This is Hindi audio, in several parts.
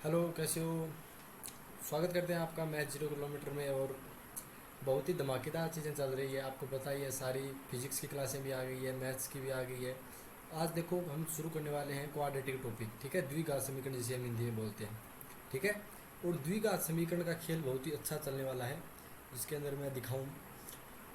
हेलो, कैसे हो। स्वागत करते हैं आपका मैथ 0 किलोमीटर में। और बहुत ही धमाकेदार चीज़ें चल रही है, आपको पता ही है। सारी फिजिक्स की क्लासें भी आ गई है, मैथ्स की भी आ गई है। आज देखो हम शुरू करने वाले हैं क्वाड्रेटिक टॉपिक, ठीक है। द्विघात समीकरण जिसे हम हिंदी में बोलते हैं, ठीक है। और द्विघात समीकरण का खेल बहुत ही अच्छा चलने वाला है, जिसके अंदर मैं दिखाऊं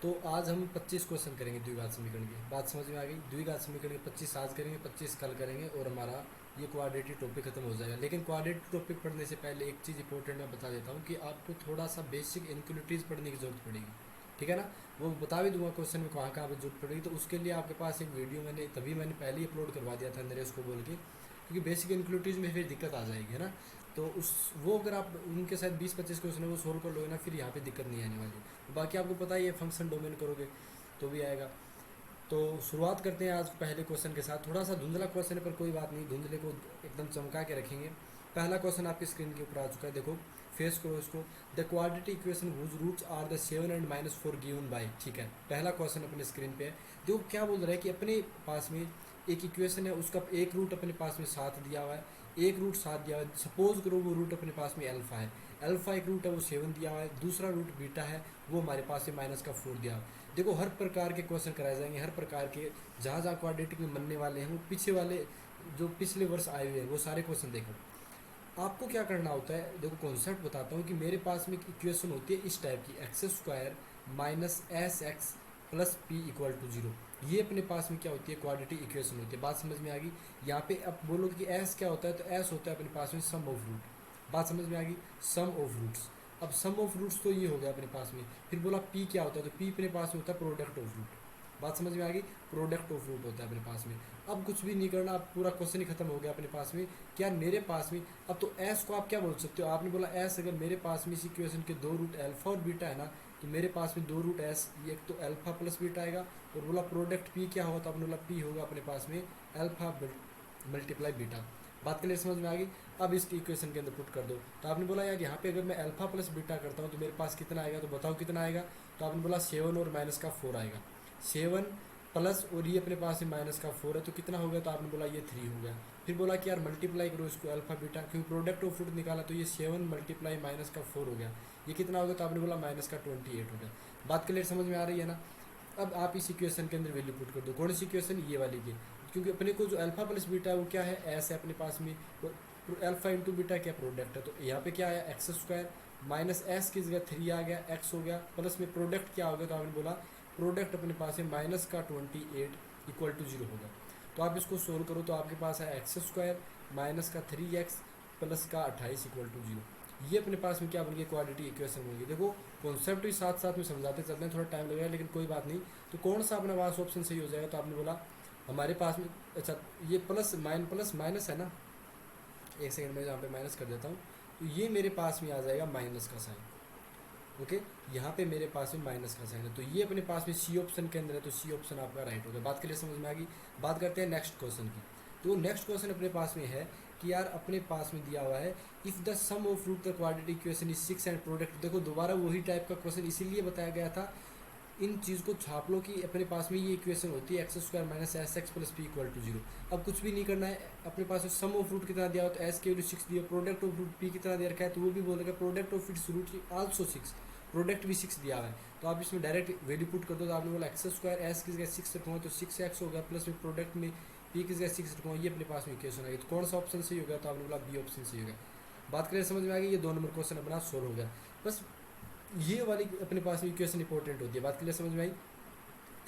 तो आज हम 25 क्वेश्चन करेंगे द्विघात समीकरण की। बात समझ में आ गई। द्विघात समीकरण के 25 आज करेंगे, 25 कल करेंगे और हमारा ये क्वाड्रेटिक टॉपिक खत्म हो जाएगा। लेकिन क्वाड्रेटिक टॉपिक पढ़ने से पहले एक चीज़ इंपॉर्टेंट मैं बता देता हूँ कि आपको थोड़ा सा बेसिक इनक्विलिटीज़ पढ़ने की जरूरत पड़ेगी, ठीक है ना। वो बता भी दूंगा क्वेश्चन में कहाँ कहाँ पर जरूरत पड़ेगी। तो उसके लिए आपके पास एक वीडियो मैंने पहले ही अपलोड करवा दिया था नरेश को बोल के, क्योंकि बेसिक इनक्विलिटीज़ में फिर दिक्कत आ जाएगी, है ना। तो उस वो अगर आप उनके साथ 20-25 क्वेश्चन है वो सोल्व कर लोगे ना, फिर यहाँ पे दिक्कत नहीं आने वाली। बाकी आपको पता ही है, फंक्शन डोमेन करोगे तो भी आएगा। तो शुरुआत करते हैं आज पहले क्वेश्चन के साथ। थोड़ा सा धुंधला क्वेश्चन है पर कोई बात नहीं, धुंधले को एकदम चमका के रखेंगे। पहला क्वेश्चन आपकी स्क्रीन के ऊपर आ चुका है, देखो फेस करो इसको। The quadratic equation whose roots are the 7 and -4 given by, ठीक है। पहला क्वेश्चन अपने स्क्रीन पे है। देखो क्या बोल रहा है कि अपने पास में एक इक्वेशन है, उसका एक रूट अपने पास में 7 दिया हुआ है, एक रूट 7 दिया हुआ है। सपोज करो वो रूट अपने पास में अल्फा है, अल्फा एक रूट है वो 7 दिया हुआ है, दूसरा रूट बीटा है वो हमारे पास से -4 दिया हुआ है। देखो हर प्रकार के क्वेश्चन कराए जाएंगे, हर प्रकार के जहाँ जहाँ क्वाड्रेटिक में बनने वाले हैं वो पीछे वाले जो पिछले वर्ष आए हुए हैं वो सारे क्वेश्चन देखो। आपको क्या करना होता है, देखो कॉन्सेप्ट बताता हूँ कि मेरे पास में एक इक्वेशन होती है इस टाइप की, x² minus S x plus P equal to 0। ये अपने पास में क्या होती है, क्वाड्रेटिक इक्वेशन होती है। बात समझ में आ गई। यहाँ पे अब बोलोगे कि एस क्या होता है, तो एस होता है अपने पास में सम ऑफ रूट। बात समझ में आ गई, सम ऑफ रूट्स। अब सम ऑफ रूट्स तो ये हो गया अपने पास में। फिर बोला पी क्या होता है, तो पी अपने पास में होता है प्रोडक्ट ऑफ रूट। बात समझ में आ गई, प्रोडक्ट ऑफ रूट होता है अपने पास में। अब कुछ भी नहीं करना, अब पूरा क्वेश्चन ही खत्म हो गया अपने पास में। क्या मेरे पास में अब तो एस को आप क्या बोल सकते हो, आपने बोला एस अगर मेरे पास में इस इक्वेशन के दो रूट अल्फा और बीटा है ना, तो मेरे पास में दो रूट एस, ये एक तो अल्फा प्लस बीटा आएगा। और बोला प्रोडक्ट पी क्या होगा, तो आपने बोला पी होगा अपने पास में अल्फा मल्टीप्लाई बीटा। बात क्लियर समझ में आ गई। अब इस इक्वेशन के अंदर पुट कर दो। तो आपने बोला यार यहाँ पे अगर मैं अल्फा प्लस बीटा करता हूँ तो मेरे पास कितना आएगा, तो बताओ कितना आएगा। तो आपने बोला 7 और -4 आएगा। 7 प्लस और ये अपने पास में -4 है तो कितना हो गया, तो आपने बोला ये 3 हो गया। फिर बोला कि यार मल्टीप्लाई करो इसको अल्फा बीटा, क्योंकि प्रोडक्ट ऑफ रूट निकाला तो ये 7 मल्टीप्लाई -4 हो गया। ये कितना हो गया, तो आपने बोला -28 हो गया। बात क्लियर समझ में आ रही है ना। अब आप इस इक्वेशन के अंदर वैल्यू पुट कर दो। कौन सी इक्वेशन, ये वाली की, क्योंकि अपने को जो अल्फा प्लस बीटा है वो क्या है, एस है अपने पास में। अल्फा इंटू बीटा क्या प्रोडक्ट है, तो यहाँ पे क्या आया x² माइनस एस की जगह 3 आ गया, x हो गया। प्लस में प्रोडक्ट क्या हो गया, तो आपने बोला प्रोडक्ट अपने पास है -28 इक्वल टू 0 होगा। तो आप इसको सोल्व करो तो आपके पास है x² माइनस का 3x प्लस का 28 इक्वल टू 0। ये अपने पास में क्या बन गई, क्वाड्रेटिक इक्वेशन बन गई। देखो कॉन्सेप्ट भी साथ साथ में समझाते चलते हैं, थोड़ा टाइम लगेगा लेकिन कोई बात नहीं। तो कौन सा अपने पास ऑप्शन सही हो जाएगा, तो आपने बोला हमारे पास में, अच्छा ये प्लस माइनस है ना, एक सेकंड में यहाँ पे माइनस कर देता हूँ। तो ये मेरे पास में आ जाएगा माइनस का साइन, ओके। यहाँ पे मेरे पास में माइनस का साइन है, तो ये अपने पास में सी ऑप्शन के अंदर है, तो सी ऑप्शन आपका राइट हो गया। बात के लिए समझ में आ गई। बात करते हैं नेक्स्ट क्वेश्चन की। तो नेक्स्ट क्वेश्चन अपने पास में है कि यार अपने पास में दिया हुआ है if the sum of root the quadratic equation is 6 and product. देखो दोबारा वही टाइप का क्वेश्चन इसीलिए बताया गया था, इन चीज़ को छाप लो कि अपने पास में ये इक्वेशन होती है x² minus S x plus P equal to 0। अब कुछ भी नहीं करना है, अपने पास सम ऑफ रूट कितना दिया हो तो एस के वैल्यू 6 दिया, प्रोडक्ट ऑफ रूट पी कितना दे रखा है तो वो भी बोलेगा product of its root also 6, product भी 6 दिया हुआ है। तो आप इसमें डायरेक्ट वैल्यू पुट कर दो। तो आपने बोला x² एस की जगह 6 रखूँगा तो 6x हो गया, प्लस में प्रोडक्ट में पी की जगह 6 रखूँगा, ये अपने पास में इक्वेशन आ गई। तो कौन सा ऑप्शन सही हो गया, तो आपने बोला बी ऑप्शन सही हो गया। बात करें समझ में आ गई। ये 2 नंबर क्वेश्चन अपना सोल्व हो गया। बस ये वाली अपने पास में इक्वेशन इंपॉर्टेंट होती है। बात क्लियर समझ में आई।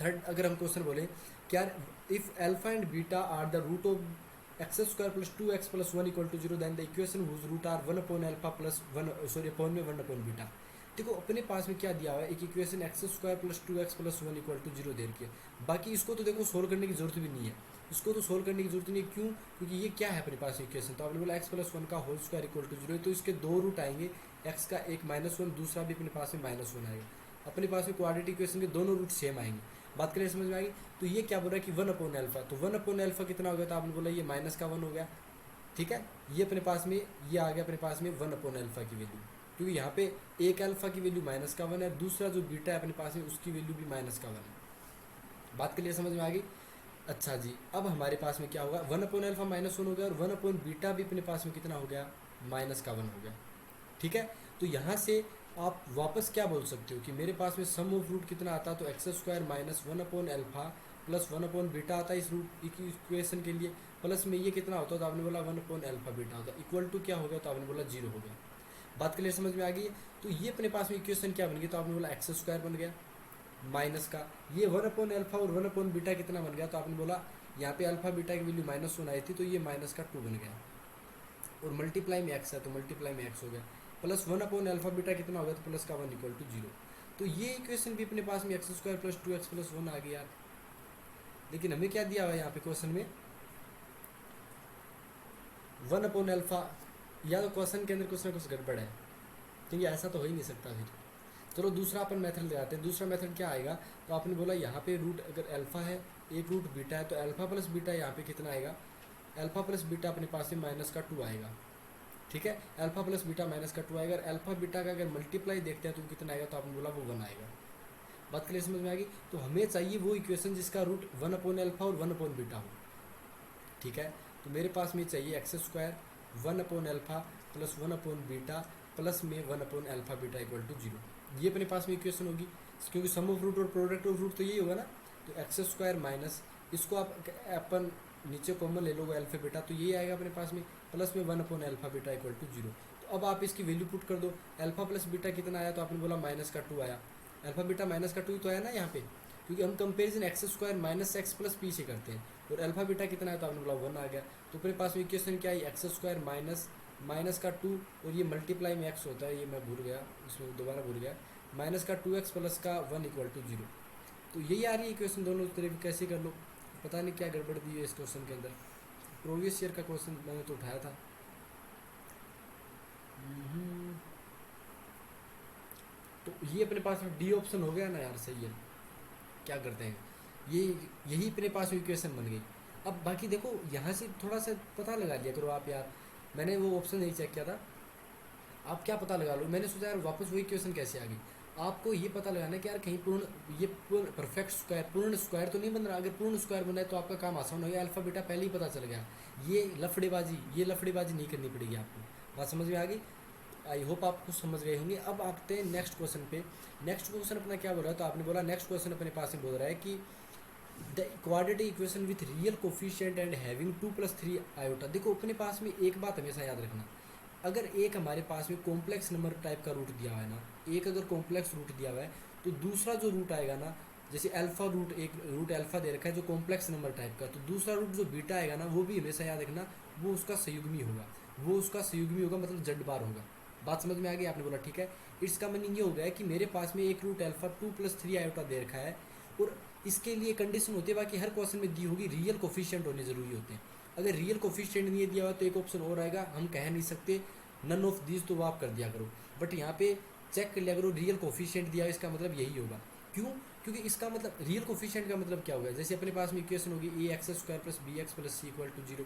थर्ड अगर हम क्वेश्चन बोले क्या, if alpha and beta are the root of x² plus 2x plus 1 equal to 0 then the equation whose root are 1 upon alpha plus 1 sorry upon में 1 अपॉन बीटा। देखो अपने पास में क्या दिया हुआ है, एक equation x² plus 2x plus 1 equal to 0 दे रखी है। बाकी इसको तो देखो सोल्व करने की जरूरत भी नहीं है, इसको तो सोल्व करने की जरूरत नहीं है। क्यों, क्योंकि ये क्या है अपने पास इक्वेशन, तो आपने बोला x प्लस 1 का होल स्क्वायर इक्वल टू 0 है, तो इसके दो रूट आएंगे, x का एक -1 दूसरा भी अपने पास में -1 आएगा। अपने पास में क्वाड्रेटिक इक्वेशन के दोनों रूट सेम आएंगे। बात करें समझ में आएगी। तो ये क्या बोल रहा है कि 1 अपॉन अल्फा, तो 1 अपॉन अल्फा कितना हो गया, तो आपने बोला ये माइनस का 1 हो गया, ठीक है। ये अपने पास में ये आ गया अपने पास में 1 अपॉन अल्फा की वैल्यू, क्योंकि यहाँ पे एक अल्फा की वैल्यू माइनस का 1 है, दूसरा जो बीटा है अपने पास में उसकी वैल्यू भी माइनस का 1 है। बात के लिए समझ में आ गई। अच्छा जी, अब हमारे पास में क्या होगा, 1/α -1 हो गया और 1/β भी अपने पास में कितना हो गया, -1 हो गया। ठीक है, तो यहाँ से आप वापस क्या बोल सकते हो कि मेरे पास में सम ऑफ रूट कितना आता है, तो x² -1/α प्लस 1/β आता है इस रूट इक्वेशन के लिए, प्लस में ये कितना होता है, तो आपने बोला 1/α होता है, इक्वल टू क्या हो गया, तो आपने बोला 0 हो गया। बात क्लियर समझ में आ गई है। तो ये अपने पास में इक्वेशन क्या बन गई, तो आपने बोला x² बन गया माइनस का, ये 1/α और 1/β कितना बन गया, तो आपने बोला यहाँ पे अल्फा बीटा की वैल्यू -1 आई थी, तो ये -2 बन गया, और मल्टीप्लाई में x है तो मल्टीप्लाई में x हो गया, प्लस 1/α बीटा कितना हो गया, तो प्लस का 1 = 0। तो ये इक्वेशन भी अपने पास में x² + 2x + 1 आ गई यार। लेकिन हमें क्या दिया हुआ है यहाँ पे क्वेश्चन में 1/α, या तो क्वेश्चन के अंदर कुछ ना कुछ गड़बड़ है, क्योंकि ऐसा तो हो ही नहीं सकता। फिर चलो दूसरा अपन मेथड लगाते हैं। दूसरा मेथड क्या आएगा, तो आपने बोला यहाँ पे रूट अगर अल्फा है, एक रूट बीटा है, तो अल्फा प्लस बीटा यहाँ पे कितना आएगा, अल्फा प्लस बीटा अपने पास में -2 आएगा। ठीक है, अल्फा प्लस बीटा -2 आएगा, और अल्फा बीटा का अगर मल्टीप्लाई देखते हैं तो कितना आएगा, तो आपने बोला वो 1 आएगा। बात क्लियर समझ में आ गई। तो हमें चाहिए वो इक्वेशन जिसका रूट 1/α और 1/β हो। ठीक है, तो मेरे पास में चाहिए x² 1/α प्लस 1/β प्लस में 1/α बीटा = 0। ये अपने पास में इक्वेशन होगी, क्योंकि सम ऑफ रूट और प्रोडक्ट ऑफ रूट तो यही होगा ना। तो x² माइनस इसको आप अपन नीचे कॉमन ले लोगे अल्फा बीटा, तो ये आएगा अपने पास में, प्लस में 1/α बीटा = 0। तो अब आप इसकी वैल्यू पुट कर दो, अल्फा प्लस बीटा कितना आया, तो आपने बोला -2 आया, अल्फा बीटा -2 तो आया ना यहाँ पे, क्योंकि हम comparison x² minus x plus P से करते हैं, और अल्फा बीटा कितना है, तो आपने बोला 1 आ गया। तो अपने पास में इक्वेशन क्या है, x² माइनस का 2, और ये मल्टीप्लाई में x होता है, ये मैं भूल गया, इसमें दोबारा भूल गया, -2x प्लस का 1 = 0। तो यही आ रही है इक्वेशन, दोनों तरफ कैसे कर लो, पता नहीं क्या गड़बड़ दी है इस क्वेश्चन के अंदर। प्रीवियस ईयर का क्वेश्चन मैंने तो उठाया था। तो ये अपने पास में डी ऑप्शन हो गया ना यार, सही है। क्या करते हैं, ये यही अपने पास इक्वेशन बन गई। अब बाकी देखो यहाँ से थोड़ा सा पता लगा लिया करो आप यार, मैंने वो ऑप्शन नहीं चेक किया था, आप क्या पता लगा लो। मैंने सोचा यार वापस वही इक्वेशन कैसे आ गई। आपको ये पता लगाना है कि यार कहीं ये पूर्ण परफेक्ट स्क्वायर, पूर्ण स्क्वायर तो नहीं बन रहा। अगर पूर्ण स्क्वायर बन रहा है तो आपका काम आसान हो गया, अल्फा बीटा पहले ही पता चल गया। ये लफड़ेबाजी नहीं करनी पड़ेगी आपको। बात समझ में आ गई, आई होप आप कुछ समझ गए होंगे। अब आते हैं नेक्स्ट क्वेश्चन पे। नेक्स्ट क्वेश्चन अपना क्या बोल रहा है, तो आपने बोला नेक्स्ट क्वेश्चन अपने पास में बोल रहा है कि the quadratic equation with real coefficient and having 2 + 3 iota. देखो अपने पास में एक बात हमेशा याद रखना, अगर एक हमारे पास में कॉम्प्लेक्स नंबर टाइप का रूट दिया हुआ है ना, एक अगर कॉम्प्लेक्स रूट दिया हुआ है, तो दूसरा जो रूट आएगा ना, जैसे अल्फा रूट, एक रूट अल्फा दे रखा है जो कॉम्प्लेक्स नंबर टाइप का, तो दूसरा रूट जो बीटा आएगा ना, वो भी हमेशा याद रखना वो उसका संयुग्मी होगा। वो उसका संयुग्मी होगा, मतलब जड बार होगा। बात समझ में आ गई। आपने बोला ठीक है। इसका मीनिंग ये हो गया है कि मेरे पास में एक रूट अल्फा 2 + 3 आयोटा दे रखा है, और इसके लिए कंडीशन होती है, बाकी हर क्वेश्चन में दी होगी रियल कोफिशिएंट होने जरूरी होते हैं। अगर रियल कोफिशिएंट नहीं दिया हुआ तो एक ऑप्शन और आएगा, हम कह नहीं सकते नन ऑफ दीज, तो वो आप कर दिया करो। बट यहाँ पे चेक कर लिया करो रियल कोफिशिएंट दिया है, इसका मतलब यही होगा। क्यों? क्योंकि इसका मतलब रियल कोफिशिएंट का मतलब क्या होगा, जैसे अपने पास में इक्वेशन होगी ax² + bx + c = 0।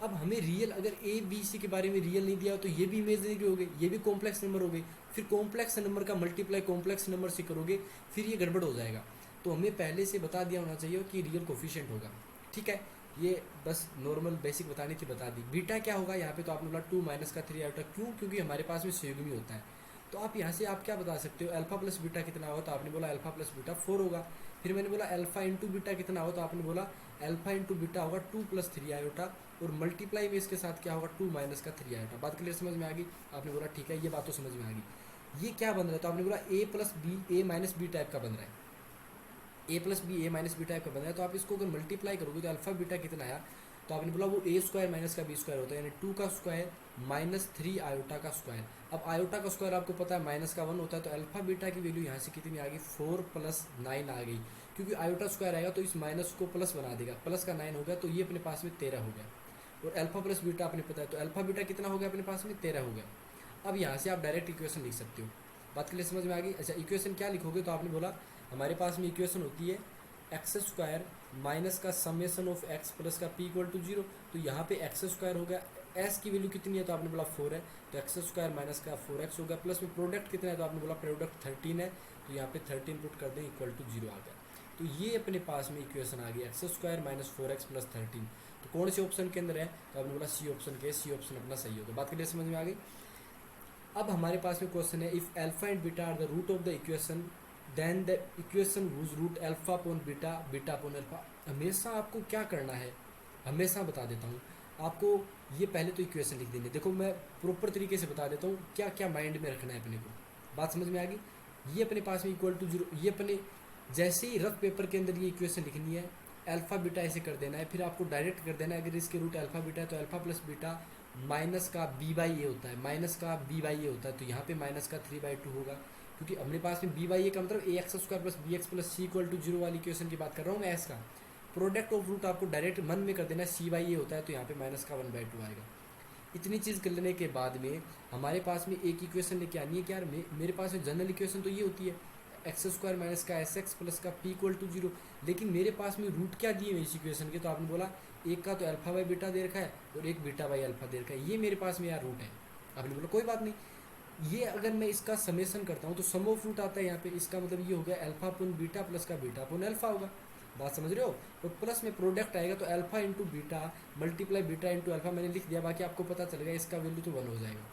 अब हमें रियल, अगर ए बी सी के बारे में रियल नहीं दिया हो तो ये भी इमेजिनरी हो गई, ये भी कॉम्प्लेक्स नंबर हो गई। फिर कॉम्प्लेक्स नंबर का मल्टीप्लाई कॉम्प्लेक्स नंबर से करोगे, फिर ये गड़बड़ हो जाएगा। तो हमें पहले से बता दिया होना चाहिए कि रियल कोफिशिएंट होगा। ठीक है, ये बस नॉर्मल बेसिक बताने की बता दी। बीटा क्या होगा यहाँ पे, तो आपने बोला 2 - 3 आयोटा। क्यों? क्योंकि हमारे पास में संयुग्मी होता है। तो आप यहाँ से आप क्या बता सकते हो, अल्फा प्लस बीटा कितना होगा, तो आपने बोला अल्फा प्लस बीटा 4 होगा। फिर मैंने बोला अल्फा इंटू बीटा कितना होगा, तो आपने बोला अल्फा इंटू बीटा होगा 2 + 3 आयोटा, और मल्टीप्लाई में इसके साथ क्या होगा 2 - 3 आयोटा। बात क्लियर समझ में आ गई। आपने बोला ठीक है, ये बात तो समझ में आ गई। ये क्या बन रहा है, तो आपने बोला a + b टाइप का बन रहा है, a + b टाइप का बन रहा है। तो आप इसको अगर मल्टीप्लाई करोगे तो अल्फा बीटा कितना आया, तो आपने बोला वो a² - का b² होता है, यानी 2 का स्क्वायर - 3 आयोटा का स्क्वायर। अब आयोटा का स्क्वायर आपको पता है -1 होता है, तो अल्फा बीटा की वैल्यू यहाँ से कितनी आ गई, 4 + 9 आ गई। क्योंकि आयोटा स्क्वायर आएगा तो इस माइनस को प्लस बना देगा, प्लस का 9 हो गया, तो ये अपने पास में 13 हो गया। और अल्फा प्लस बीटा आपने पता है, तो अल्फा बीटा कितना हो गया अपने पास में, 13 हो गया। अब यहाँ से आप डायरेक्ट इक्वेशन लिख सकते हो। बात के लिए समझ में आ गई। अच्छा, इक्वेशन क्या लिखोगे, तो आपने बोला हमारे पास में इक्वेशन होती है x² माइनस का समेशन ऑफ x प्लस का p = 0। तो यहाँ पे x² हो गया, s की वैल्यू कितनी है, तो आपने बोला 4 है, तो x² माइनस का 4x हो गया, प्लस में प्रोडक्ट कितना है, तो आपने बोला प्रोडक्ट 13 है, तो यहाँ पे 13 पुट कर दें = 0 आ गया। तो ये अपने पास में इक्वेशन आ गई x square minus 4x plus 13। तो कौन से ऑप्शन के अंदर है, तो आपने बोला सी ऑप्शन के, सी ऑप्शन अपना सही होगा। बात करिए, समझ में आ गई। अब हमारे पास में क्वेश्चन है, if alpha and beta are the root of the equation then the equation whose root alpha upon beta, beta upon alpha. हमेशा आपको क्या करना है, हमेशा बता देता हूँ आपको, ये पहले तो इक्वेशन लिख देंगे। देखो मैं प्रॉपर तरीके से बता देता हूँ क्या क्या माइंड में रखना है अपने को। बात समझ में आ गई। ये अपने पास में इक्वल टू जीरो, ये अपने जैसे ही रफ पेपर के अंदर ये इक्वेशन लिखनी है, अल्फा बीटा ऐसे कर देना है, फिर आपको डायरेक्ट कर देना है। अगर इसके रूट अल्फा बीटा है तो अल्फा प्लस बीटा माइनस का बी बाई ए होता है, माइनस का बी बाई ए होता है, तो यहाँ पे माइनस का 3/2 होगा, क्योंकि अपने पास में बी बाई ए का मतलब A X square plus B x plus C equal to zero वाली इक्वेशन की बात कर रहा हूँ मैं। एस का प्रोडक्ट ऑफ रूट आपको डायरेक्ट मन में कर देना है, सी बाई ए होता है, तो यहाँ पे माइनस का 1/2 आएगा। इतनी चीज़ कर लेने के बाद में हमारे पास में एक इक्वेशन लेके आनी है कि यार मेरे पास में जनरल इक्वेशन तो ये होती है एक्स स्क्वायर माइनस का एस एक्स प्लस का पी इक्वल टू जीरो, लेकिन मेरे पास में रूट क्या दिए हुए इस इक्वेशन के, तो आपने बोला एक का तो अल्फा बाई बीटा दे रखा है और एक बीटा बाई अल्फा दे रखा है, ये मेरे पास में यार रूट है। आपने बोला कोई बात नहीं, ये अगर मैं इसका समेशन करता हूँ तो सम ऑफ रूट आता है यहाँ पे, इसका मतलब ये हो गया अल्फा अपन बीटा प्लस का बीटा अपन अल्फा होगा। बात समझ रहे हो। और प्लस में प्रोडक्ट आएगा तो alpha into beta multiply beta into alpha मैंने लिख दिया, बाकी आपको पता चलेगा इसका वैल्यू तो 1 हो जाएगा।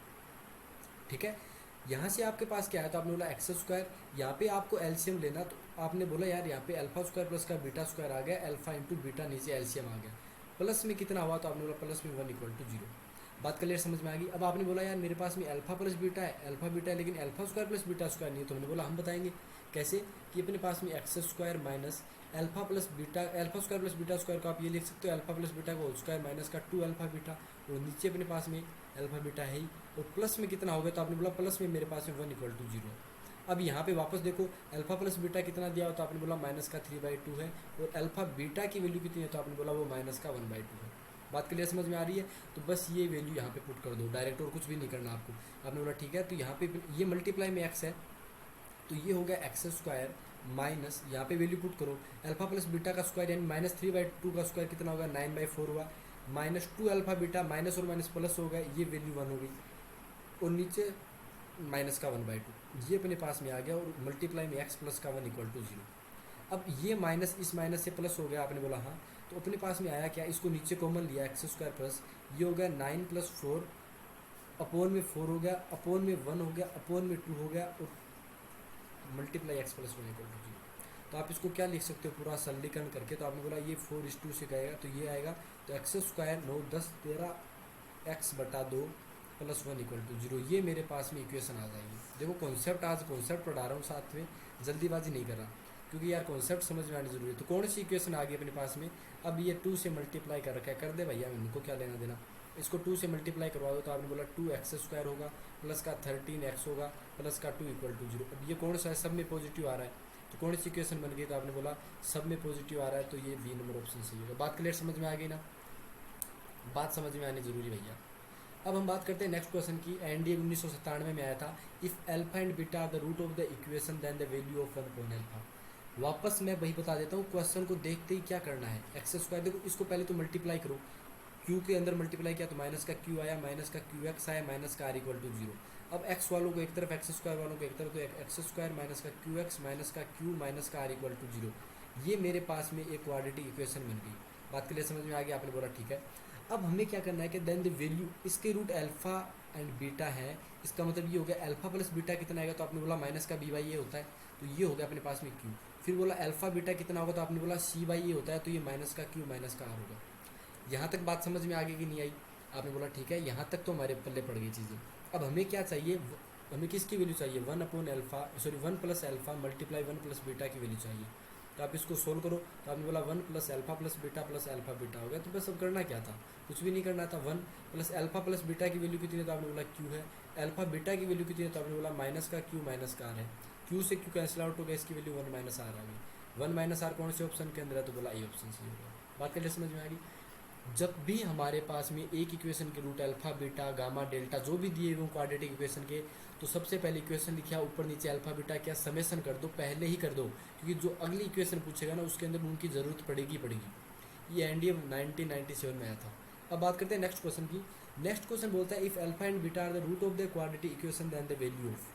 ठीक है, यहाँ से आपके पास क्या है, तो आपने बोला एक्स स्क्वायर, यहाँ पे आपको एलसीएम लेना, तो आपने बोला यार यहाँ पे अल्फा स्क्वायर प्लस का बीटा स्क्वायर आ गया, अल्फा इंटू बीटा नीचे एलसीएम आ गया, प्लस में कितना हुआ, तो आपने बोला प्लस में 1 इक्वल टू 0। बात क्लियर समझ में आ गई। अब आपने बोला यार मेरे पास में अल्फा प्लस बीटा है, अल्फा बीटा है, लेकिन alpha square plus beta square नहीं है, तो हमने बोला हम बताएंगे कैसे, कि अपने पास में x square minus alpha plus beta, alpha square plus beta square को आप ये लिख सकते हो अल्फा प्लस बीटा को होल स्क्वायर माइनस का 2 अल्फा बीटा, और नीचे अपने पास में अल्फा बीटा है ही, और प्लस में कितना हो गया, तो आपने बोला प्लस में मेरे पास में 1 इक्वल टू 0। अब यहाँ पे वापस देखो अल्फा प्लस बीटा कितना दिया हो, तो आपने बोला माइनस का 3/2 है, और अल्फा बीटा की वैल्यू कितनी है, तो आपने बोला वो माइनस का 1/2 है। बात क्लियर समझ में आ रही है। तो बस ये वैल्यू यहाँ पे पुट कर दो डायरेक्ट, और कुछ भी नहीं करना आपको। आपने बोला ठीक है, तो यहाँ पे ये मल्टीप्लाई में एक्स है, तो ये हो गया एक्स स्क्वायर माइनस, यहाँ पे वैल्यू पुट करो अल्फा प्लस बीटा का स्क्वायर यानी माइनस 3/2 का स्क्वायर कितना होगा, 9/4 हुआ, माइनस 2 अल्फा बीटा माइनस और माइनस प्लस हो गया, ये वैल्यू 1 हो गई, और नीचे माइनस का 1/2 ये अपने पास में आ गया, और मल्टीप्लाई में एक्स प्लस का 1 इक्वल टू 0। अब ये माइनस इस माइनस से प्लस हो गया, आपने बोला हाँ, तो अपने पास में आया क्या, इसको नीचे कॉमन लिया एक्स स्क्वायर प्लस, ये हो गया 9 + 4 अपोन में 4 हो गया, अपोन में 1 हो गया, अपोन में 2 हो गया, और multiply x plus 1 equal to 0। तो आप इसको क्या लिख सकते हो पूरा सरलीकरण करके, तो आपने बोला ये 4:2 से गएगा, तो ये आएगा, तो x square 9 10 13 x/2 + 1 equal to 0, ये मेरे पास में इक्वेशन आ जाएगी। देखो कॉन्सेप्ट, आज कॉन्सेप्ट पढ़ा रहा हूँ साथ में, जल्दीबाजी नहीं कर रहा, क्योंकि यार कॉन्सेप्ट समझ में आनी जरूरी है। तो कौन सी इक्वेशन आ गई अपने पास में, अब ये 2 से मल्टीप्लाई कर रखा है, कर दे भैया, उनको क्या लेना देना, इसको 2 से मल्टीप्लाई करवा दो, तो आपने बोला 2x² होगा प्लस का 13x होगा प्लस का 2 इक्वल टू 0। अब ये कौन सा है, सब में पॉजिटिव आ रहा है, तो कौन सी इक्वेशन बन गई, तो आपने बोला सब में पॉजिटिव आ रहा है, तो ये बी नंबर ऑप्शन सही होगा। बात क्लियर समझ में आ गई ना, बात समझ में आनी जरूरी भैया। अब हम बात करते हैं नेक्स्ट क्वेश्चन की। एनडीए 1997 में आया था, if alpha and beta are the root of the equation then the value of 1 upon alpha. वापस मैं वही बता देता हूँ, क्वेश्चन को देखते ही क्या करना है, एक्स स्क्वायर देखो, इसको पहले तो मल्टीप्लाई करो, क्यू के अंदर मल्टीप्लाई किया तो माइनस का क्यू आया, माइनस का क्यू एक्स आया, माइनस का आर इक्वल टू 0। अब एक्स वालों को एक तरफ, एक्स स्क्वायर वालों को एक तरफ, तो एक्स स्क्वायर माइनस का क्यू एक्स माइनस का क्यू माइनस का आर इक्वल टू 0, ये मेरे पास में एक क्वाड्रेटिक इक्वेशन बन गई। बात के लिए समझ में आ गया, आपने बोला ठीक है। अब हमें क्या करना है कि देन द वैल्यू, इसके रूट अल्फा एंड बीटा है, इसका मतलब ये हो गया अल्फा प्लस बीटा कितना आएगा, तो आपने बोला माइनस का b/a होता है, तो ये हो गया अपने पास में क्यू। फिर बोला अल्फा बीटा कितना होगा, तो आपने बोला c/a होता है, तो ये माइनस का क्यू माइनस का आर होगा। यहाँ तक बात समझ में आ गई कि नहीं आई, आपने बोला ठीक है, यहाँ तक तो हमारे पल्ले पड़ गई चीज़ें। अब हमें क्या चाहिए, हमें किसकी वैल्यू चाहिए, 1 upon alpha, sorry 1 + alpha multiply 1 + beta की वैल्यू चाहिए। तो आप इसको सोल्व करो, तो आपने बोला 1 + अल्फा + बीटा + अल्फा बीटा हो गया। तो बस अब करना क्या था, कुछ भी नहीं करना था। 1 + अल्फा + बीटा की वैल्यू कितनी है, तो आपने बोला क्यू है। अल्फा बीटा की वैल्यू कितनी है, तो आपने बोला माइनस का क्यू माइनस का आर है। क्यू से क्यू कैंसिल आउट हो गया, इसकी वैल्यू 1 - आर आ गई। 1 - आर कौन से ऑप्शन के अंदर है, तो बोला ए ऑप्शन सही होगा। बात करके समझ में आ गई। जब भी हमारे पास में एक इक्वेशन के root alpha beta gamma delta जो भी दिए हुए क्वाड्रेटिक इक्वेशन के, तो सबसे पहले इक्वेशन लिखा ऊपर नीचे अल्फा बीटा क्या समेशन कर दो, पहले ही कर दो, क्योंकि जो अगली इक्वेशन पूछेगा ना उसके अंदर उनकी ज़रूरत पड़ेगी पड़ेगी। ये एनडीए 1997 में आया था। अब बात करते हैं नेक्स्ट क्वेश्चन की। नेक्स्ट क्वेश्चन बोलता है if alpha and beta are the root of the quadratic equation then the value of,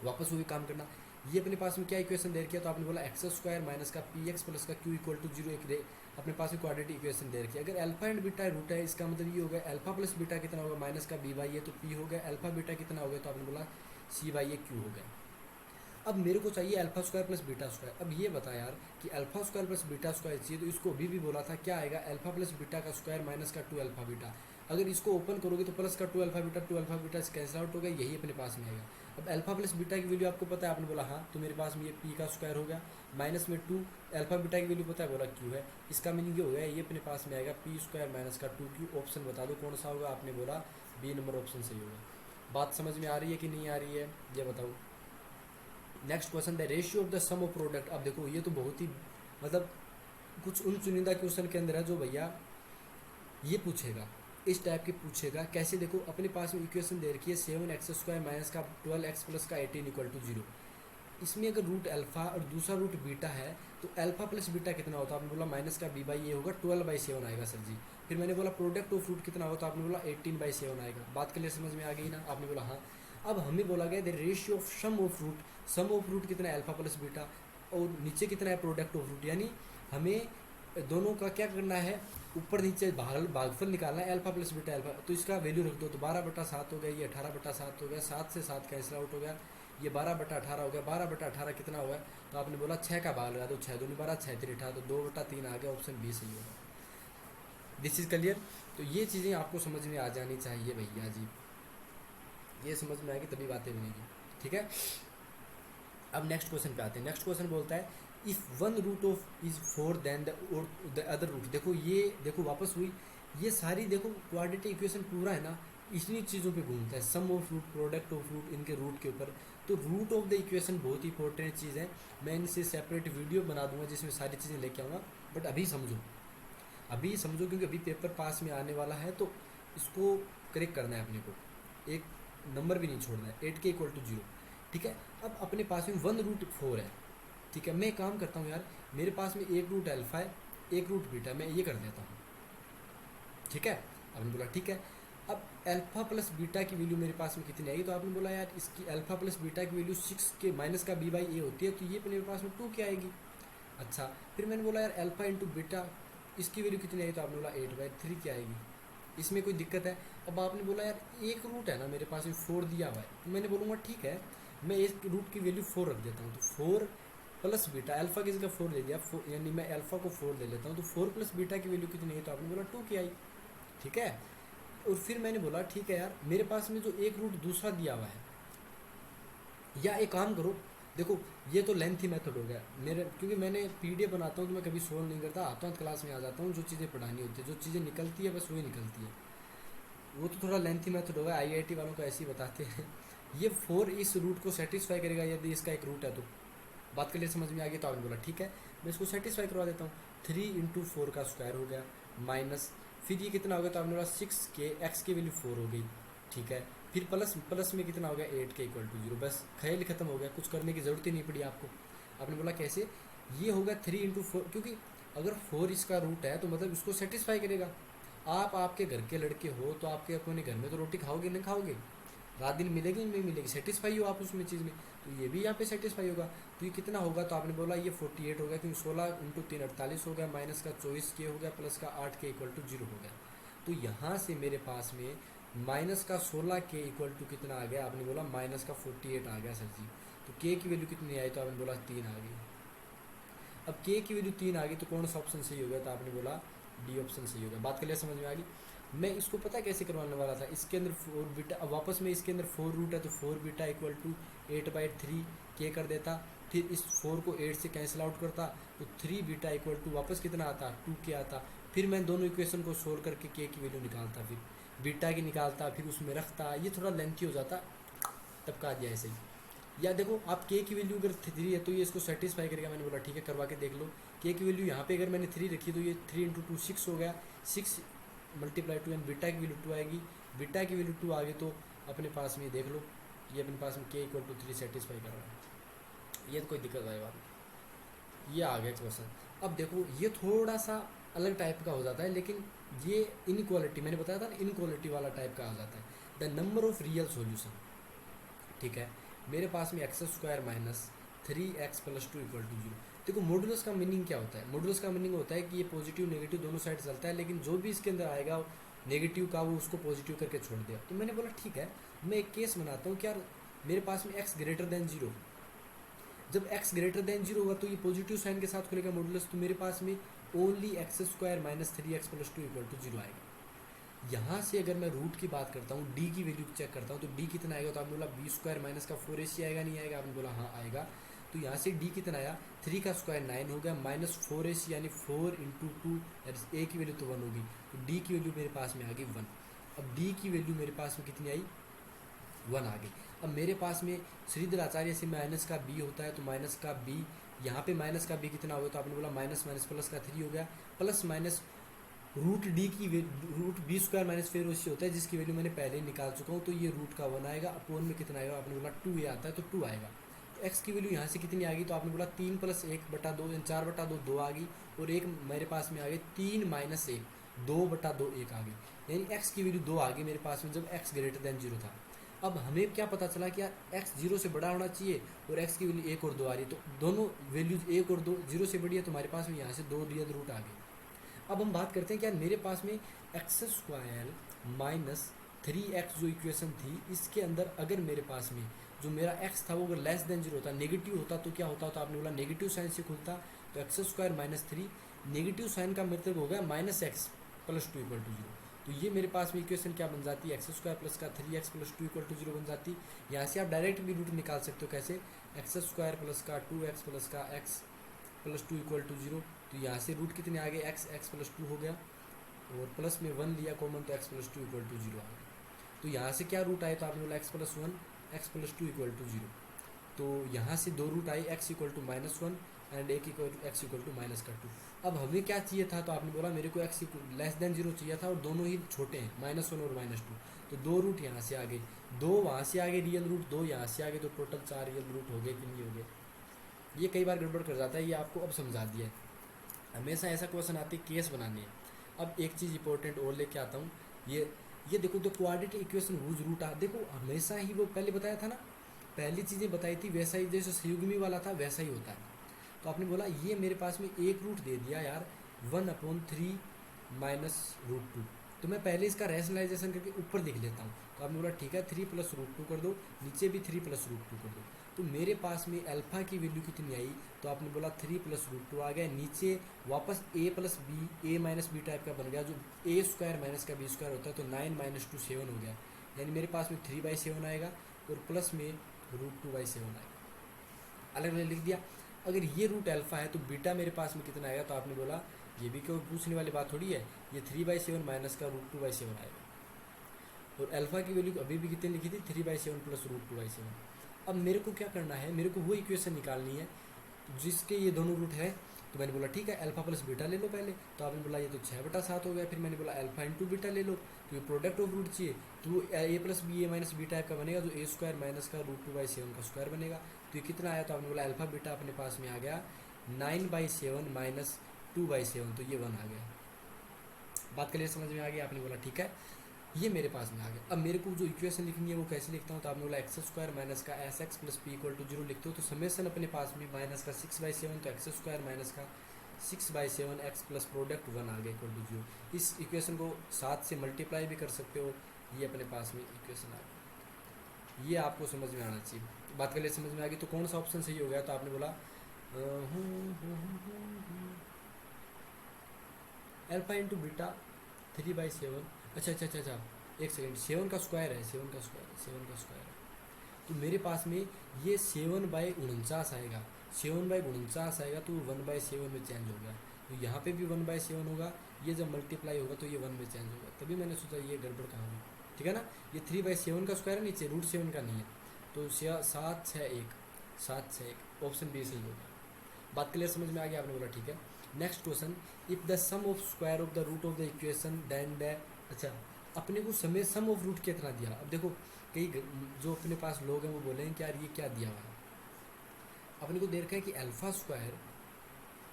वापस वही काम करना, ये अपने पास में क्या इक्वेशन दे रखी है, तो आपने बोला एक्स स्क्वायर माइनस का पी एक्स प्लस का क्यू इक्वल टू जीरो, एक अपने पास में क्वाड्रेटिक इक्वेशन दे रखी है। अगर अल्फा एंड बीटा रूट है, इसका मतलब ये हो गया अल्फा प्लस बीटा कितना होगा, माइनस का बी बाई ए, तो पी हो गया, अल्फा बीटा कितना हो गया, तो आपने बोला सी बाई ए क्यू हो गया। अब मेरे को चाहिए alpha square plus beta square. अब ये बता यार कि alpha square plus beta square चाहिए, तो इसको अभी भी बोला था क्या आएगा, अल्फा प्लस बीटा का स्क्वायर माइनस का 2 अल्फा बीटा। अगर इसको ओपन करोगे तो प्लस का 2 alpha beta, 2 alpha beta cancel out हो गया, यही अपने पास में आएगा। अब अल्फा प्लस बीटा की वैल्यू आपको पता है, आपने बोला हाँ, तो मेरे पास में ये पी का स्क्वायर हो गया, माइनस में 2 अल्फा बीटा की वैल्यू पता है, बोला क्यू है। इसका मीनिंग ये हो गया, ये अपने पास में आएगा पी स्क्वायर माइनस का 2 क्यू। ऑप्शन बता दो कौन सा होगा, आपने बोला बी नंबर ऑप्शन सही होगा। बात समझ में आ रही है कि नहीं आ रही है, ये बताओ। Next question, the ratio of the sum of product. अब देखो ये तो बहुत ही मतलब कुछ उन चुनिंदा क्वेश्चन के अंदर है जो भैया ये पूछेगा, इस टाइप के पूछेगा। कैसे, देखो अपने पास में इक्वेशन दे रखी है 7x स्क्वायर माइनस का 12x प्लस का 18 इक्वल टू 0। इसमें अगर रूट अल्फा और दूसरा रूट बीटा है, तो अल्फा प्लस बीटा कितना होता है, आपने बोला माइनस का बी बाई ए होगा, 12/7 आएगा सर जी। फिर मैंने बोला प्रोडक्ट ऑफ रूट कितना होगा, तो आपने बोला 18/7 आएगा। बात क्लियर समझ में आ गई ना, आपने बोला हाँ। अब हमें बोला गया the ratio of sum of root, sum of root कितना है अल्फा प्लस बीटा, और नीचे कितना है प्रोडक्ट ऑफ रूट, यानी हमें दोनों का क्या करना है, ऊपर नीचे भागफल निकालना है अल्फा प्लस बीटा अल्फा। तो इसका वैल्यू रख दो, तो 12/7 हो गया, ये 18/7 हो गया, 7 से 7 कैंसिल आउट हो गया, ये 12/18 हो गया। 12/18 कितना हुआ, तो आपने बोला 6 का भाग लगा दो, 6 दूनी 12, 6 3 18, तो 2/3 आ गया, ऑप्शन बी सही होगा। This is clear. तो ये चीज़ें आपको समझ में आ जानी चाहिए भैया जी, ये समझ में आएगी तभी बातें बनेगी, ठीक है। अब नेक्स्ट क्वेश्चन पे आते हैं। नेक्स्ट क्वेश्चन बोलता है if one root of is 4 then the other root. देखो ये देखो वापस हुई, ये सारी देखो क्वाड्रेटिक इक्वेशन पूरा है ना इन्हीं चीज़ों पे घूमता है, sum of root, product of root, इनके रूट के ऊपर। तो रूट ऑफ द इक्वेशन बहुत ही इंपॉर्टेंट चीज़ है, मैं इनसे सेपरेट वीडियो बना दूंगा जिसमें सारी चीज़ें लेके आऊँगा। बट अभी समझो, अभी समझो, क्योंकि अभी पेपर पास में आने वाला है, तो इसको करेक्ट करना है अपने को, एक नंबर भी नहीं छोड़ना है, 8 के इक्वल टू 0, ठीक है। अब अपने पास में 1 रूट 4 है, ठीक है। मैं काम करता हूँ यार, मेरे पास में एक रूट अल्फा है, एक रूट बीटा, मैं ये कर देता हूँ, ठीक है। आपने बोला ठीक है। अब अल्फा प्लस बीटा की वैल्यू मेरे पास में कितनी आएगी, तो आपने बोला यार इसकी अल्फा प्लस बीटा की वैल्यू 6 के माइनस का बी बाई ए होती है, तो ये मेरे पास में 2 क्या आएगी। अच्छा, फिर मैंने बोला यार अल्फा इंटू बीटा इसकी वैल्यू कितनी आएगी, तो आपने बोला 8/3 क्या आएगी। इसमें कोई दिक्कत है। अब आपने बोला यार एक रूट है ना मेरे पास में 4 दिया हुआ है, तो मैंने बोलूँगा ठीक है, मैं एक रूट की वैल्यू 4 रख देता हूँ, तो 4 प्लस बीटा, अल्फा किसी का 4 ले लिया, यानी मैं अल्फा को 4 ले लेता हूँ, तो 4 प्लस बीटा की वैल्यू कितनी है, तो आपने बोला 2 की आई, ठीक है। और फिर मैंने बोला ठीक है यार, मेरे पास में जो एक रूट दूसरा दिया हुआ है, या एक काम करो, देखो ये तो लेंथी मेथड हो गया मेरे, क्योंकि मैंने पीडीएफ बनाता हूँ तो मैं कभी सोल्व नहीं करता, आता हूँ क्लास में आ जाता हूँ, जो चीज़ें पढ़ानी होती है, जो चीज़ें निकलती है बस वही निकलती है। वो तो थोड़ा लेंथी मेथड होगा, आईआईटी वालों को ऐसे ही बताते हैं। ये 4 इस रूट को सेटिस्फाई करेगा यदि इसका एक रूट है, तो बात के लिए समझ में आ गई। तो आपने बोला ठीक है, मैं इसको सेटिस्फाई करवा देता हूँ। 3 इंटू 4 का स्क्वायर हो गया, माइनस फिर ये कितना हो गया, तो आपने बोला 6 के एक्स की वैल्यू 4 हो गई, ठीक है। फिर प्लस में कितना हो गया, 8 के इक्वल टू 0। बस खेल खत्म हो गया, कुछ करने की ज़रूरत ही नहीं पड़ी आपको। आपने बोला कैसे, ये होगा 3 इंटू 4, क्योंकि अगर 4 इसका रूट है तो मतलब इसको सेटिस्फाई करेगा। आप आपके घर के लड़के हो तो आपके अपने घर में तो रोटी खाओगे नहीं खाओगे, रात दिन मिलेगी नहीं मिलेगी, सेटिस्फाई हो आप उसमें चीज़ में, तो ये भी यहाँ पे सेटिस्फाई होगा। तो ये कितना होगा, तो आपने बोला ये 48 हो गया, क्योंकि 16 इंटू 3 48 हो गया, माइनस का 24 के हो गया, प्लस का 8 के इक्वल टू 0 हो गया। तो यहाँ से मेरे पास में माइनस का 16 के इक्वल टू कितना आ गया, आपने बोला माइनस का 48 आ गया सर जी। तो के की वैल्यू कितनी आई, तो आपने बोला 3 आ गई। अब के की वैल्यू 3 आ गई तो कौन सा ऑप्शन सही हो गया, तो आपने बोला डी ऑप्शन सही हो गया। बात क्लियर समझ में आ गई। मैं इसको पता है कैसे करवाने वाला था, इसके अंदर 4 बीटा, अब वापस में इसके अंदर 4 रूट है, तो 4 बीटा इक्वल टू 8/3 के कर देता, फिर इस 4 को 8 से कैंसिल आउट करता, तो 3 बीटा इक्वल टू वापस कितना आता, 2 के आता। फिर मैं दोनों इक्वेशन को सोल्व करके के की वैल्यू निकालता, फिर बीटा की निकालता, फिर उसमें रखता, ये थोड़ा लेंथी हो जाता, तब का दिया ऐसे ही। या देखो आप के की वैल्यू अगर 3 है तो ये इसको सेटिस्फाई करेगा, मैंने बोला ठीक है करवा के देख लो। के की वैल्यू यहाँ पे अगर मैंने 3 रखी तो ये 3 इंटू 2 6 हो गया, 6 मल्टीप्लाई 2 एंड बीटा की वैल्यू 2 आएगी, बीटा की वैल्यू 2 आ गई, तो अपने पास में देख लो ये अपने पास में के इक्वल टू 3 सेटिस्फाई कर रहा है, ये तो कोई दिक्कत आएगा नहीं। ये आ गया क्वेश्चन। अब देखो ये थोड़ा सा अलग टाइप का हो जाता है, लेकिन ये इनइक्वालिटी मैंने बताया था ना, इनइक्वालिटी वाला टाइप का आ जाता है। The number of real solution, ठीक है। मेरे पास में x square minus 3x plus 2 equal to 0। देखो मॉडुलस का मीनिंग क्या होता है? मॉडुलस का मीनिंग होता है कि ये पॉजिटिव नेगेटिव दोनों साइड चलता है, लेकिन जो भी इसके अंदर आएगा नेगेटिव का वो उसको पॉजिटिव करके छोड़ दिया। तो मैंने बोला ठीक है, मैं एक केस बनाता हूँ कि यार मेरे पास में x ग्रेटर देन 0, जब x ग्रेटर देन 0 होगा तो ये पॉजिटिव साइन के साथ खुलेगा मॉडुलस, तो मेरे पास में only x square minus 3x plus 2 equal to 0 आएगा। यहाँ से अगर मैं रूट की बात करता हूँ, डी की वैल्यू चेक करता हूँ, तो डी कितना आएगा? तो आपने बोला बी स्क्वायर माइनस का 4ac आएगा, नहीं आएगा? आपने बोला हाँ आएगा। तो यहाँ से डी कितना आया? 3 का स्क्वायर 9 हो गया, माइनस 4ac यानी 4 इंटू 2, ए की वैल्यू तो 1 होगी, तो डी की वैल्यू मेरे पास में आ गई 1। अब डी की वैल्यू मेरे पास में कितनी आई? 1 आ गई। अब मेरे पास में श्रीधर आचार्य से माइनस का बी होता है, तो माइनस का बी, यहाँ पे माइनस का बी कितना होगा? तो आपने बोला माइनस माइनस प्लस का 3 हो गया, प्लस माइनस रूट डी की root B square minus 4ac होता है, जिसकी वैल्यू मैंने पहले ही निकाल चुका हूँ, तो ये रूट का 1 आएगा। अपोन में कितना आएगा? आपने बोला 2 ये आता है, तो 2 आएगा। तो एक्स की वैल्यू यहाँ से कितनी आ गई? तो आपने बोला 3 प्लस 1/2 यानी 4/2 2 आ गई, और एक मेरे पास में आ गई 3 माइनस 1 2/2 1 आ गई, यानी एक्स की वैल्यू 2 आ गई मेरे पास में जब एक्स ग्रेटर देन 0 था। अब हमें क्या पता चला कि यार एक्स 0 से बड़ा होना चाहिए और एक्स की वैल्यू 1 और 2 आ रही है, तो दोनों वैल्यूज 1 और 2 0 से बड़ी है, तो हमारे पास में यहाँ से 2 रियल रूट आ गए। अब हम बात करते हैं कि यार मेरे पास में एक्स स्क्वायर माइनस 3x जो इक्वेशन थी, इसके अंदर अगर मेरे पास में जो मेरा x था वो अगर लेस देन 0 होता, नेगेटिव होता, तो क्या होता? तो आपने बोला नेगेटिव साइन से खुलता, तो x square minus 3 negative sign का मतलब हो गया minus x plus 2 equal to 0। तो ये मेरे पास में इक्वेशन क्या बन जाती है? एक्स स्क्वायर प्लस का 3x प्लस 2 इक्वल टू 0 बन जाती। यहाँ से आप डायरेक्ट भी रूट निकाल सकते हो, कैसे? एक्स स्क्वायर प्लस का 2x प्लस का x प्लस 2 इक्वल टू 0। तो यहाँ से रूट कितने आ गए? x प्लस 2 हो गया, और प्लस में 1 लिया कॉमन, तो x प्लस 2 इक्वल टू 0 आ गया। तो यहाँ से क्या रूट आए? तो आपने बोला x प्लस 1 x प्लस 2 इक्वल टू 0। तो यहाँ से 2 रूट आई, x equal to minus 1 and एक equal to x equal to minus का 2। अब हमें क्या चाहिए था? तो आपने बोला मेरे को x लेस देन 0 चाहिए था, और दोनों ही छोटे हैं, -1 और -2, तो 2 रूट यहाँ से आ गए, 2 वहाँ से आ गए रियल रूट, 2 यहाँ से आ गए, तो टोटल 4 रियल रूट हो गए कि नहीं हो गए? ये कई बार गड़बड़ कर जाता है, ये आपको अब समझा दिया है। हमेशा ऐसा क्वेश्चन आती है केस बनाने है। अब एक चीज़ इंपॉर्टेंट और लेके आता हूँ, ये देखो, तो क्वाड्रेटिक इक्वेशन हुज रूट आ, देखो हमेशा ही वो पहले बताया था ना, पहली चीज़ें बताई थी, वैसा ही जैसे संयुग्मी वाला था वैसा ही होता है। तो आपने बोला ये मेरे पास में एक रूट दे दिया यार 1/3 माइनस रूट 2, तो मैं पहले इसका रैशनलाइजेशन करके ऊपर लिख लेता हूँ। तो आपने बोला ठीक है 3 प्लस रूट 2 कर दो, नीचे भी 3 प्लस रूट 2 कर दो। तो मेरे पास में अल्फा की वैल्यू कितनी आई? तो आपने बोला 3 प्लस रूट 2 आ गया, नीचे वापस a plus B, a minus B type का बन गया, जो a स्क्वायर माइनस का b स्क्वायर होता है, तो 9 माइनस 2 7 हो गया, यानी मेरे पास में 3/7 आएगा, और प्लस में रूट 2/7 आएगा, अलग अलग लिख दिया। अगर ये रूट अल्फा है तो बीटा मेरे पास में कितना आएगा? तो आपने बोला ये भी क्यों पूछने वाली बात थोड़ी है, ये 3/7 माइनस का रूट 2/7 आएगा, और अल्फा की वैल्यू अभी भी कितनी लिखी थी? 3/7 प्लस रूट 2/7। अब मेरे को क्या करना है? मेरे को वो इक्वेशन निकालनी है जिसके ये दोनों रूट है। तो मैंने बोला ठीक है अल्फा प्लस बीटा ले लो पहले, तो आपने बोला ये तो 6/7 हो गया, फिर मैंने बोला अल्फा इंटू बीटा ले लो, तो ये प्रोडक्ट ऑफ रूट चाहिए, तो a plus B, a minus B type का बनेगा, जो a स्क्वायर माइनस का रूट 2/7 का स्क्वायर बनेगा। तो ये कितना आया? तो आपने बोला अल्फा बीटा अपने पास में आ गया 9/7 माइनस 2/7, तो ये 1 आ गया। बात क्लियर समझ में आ गई? आपने बोला ठीक है, ये मेरे पास में आ गया। अब मेरे को जो इक्वेशन लिखनी है वो कैसे लिखता हूँ? तो आपने बोला एक्स स्क्वायर माइनस का S x plus P equal to 0 लिखते हो, तो समेसन अपने पास में माइनस का 6/7, तो एक्स स्क्वायर माइनस का 6/7 एक्स प्लस प्रोडक्ट 1 आ गया इक्वल टू 0। इस इक्वेशन को 7 से मल्टीप्लाई भी कर सकते हो, ये अपने पास में इक्वेशन आ गया। ये आपको समझ में आना चाहिए। बात कर ले समझ में आ गई, तो कौन सा ऑप्शन सही हो गया? तो आपने बोला अल्फा इंटू बीटा 3/7। अच्छा, एक सेकेंड, 7 का स्क्वायर है, 7 का स्क्वायर है, तो मेरे पास में ये 7/49 आएगा, 7/49 आएगा, तो 1/7 में चेंज हो गया, तो यहाँ पे भी 1/7 होगा, ये जब मल्टीप्लाई होगा तो ये 1 में चेंज होगा, तभी मैंने सोचा ये गड़बड़ कहाँ हुई। ठीक है ना, ये 3/7 का स्क्वायर है, नीचे रूट 7 का नहीं है, तो 7 6 1 ऑप्शन बी सही होगा। बात क्लियर समझ में आ गया? आपने बोला ठीक है। Next question, if the sum of square of the root of the equation then the, अच्छा अपने को समय सम ऑफ रूट कितना दिया? अब देखो कई जो अपने पास लोग हैं वो बोलेंगे कि यार ये क्या दिया हुआ है। अपने को दे रखा है कि alpha square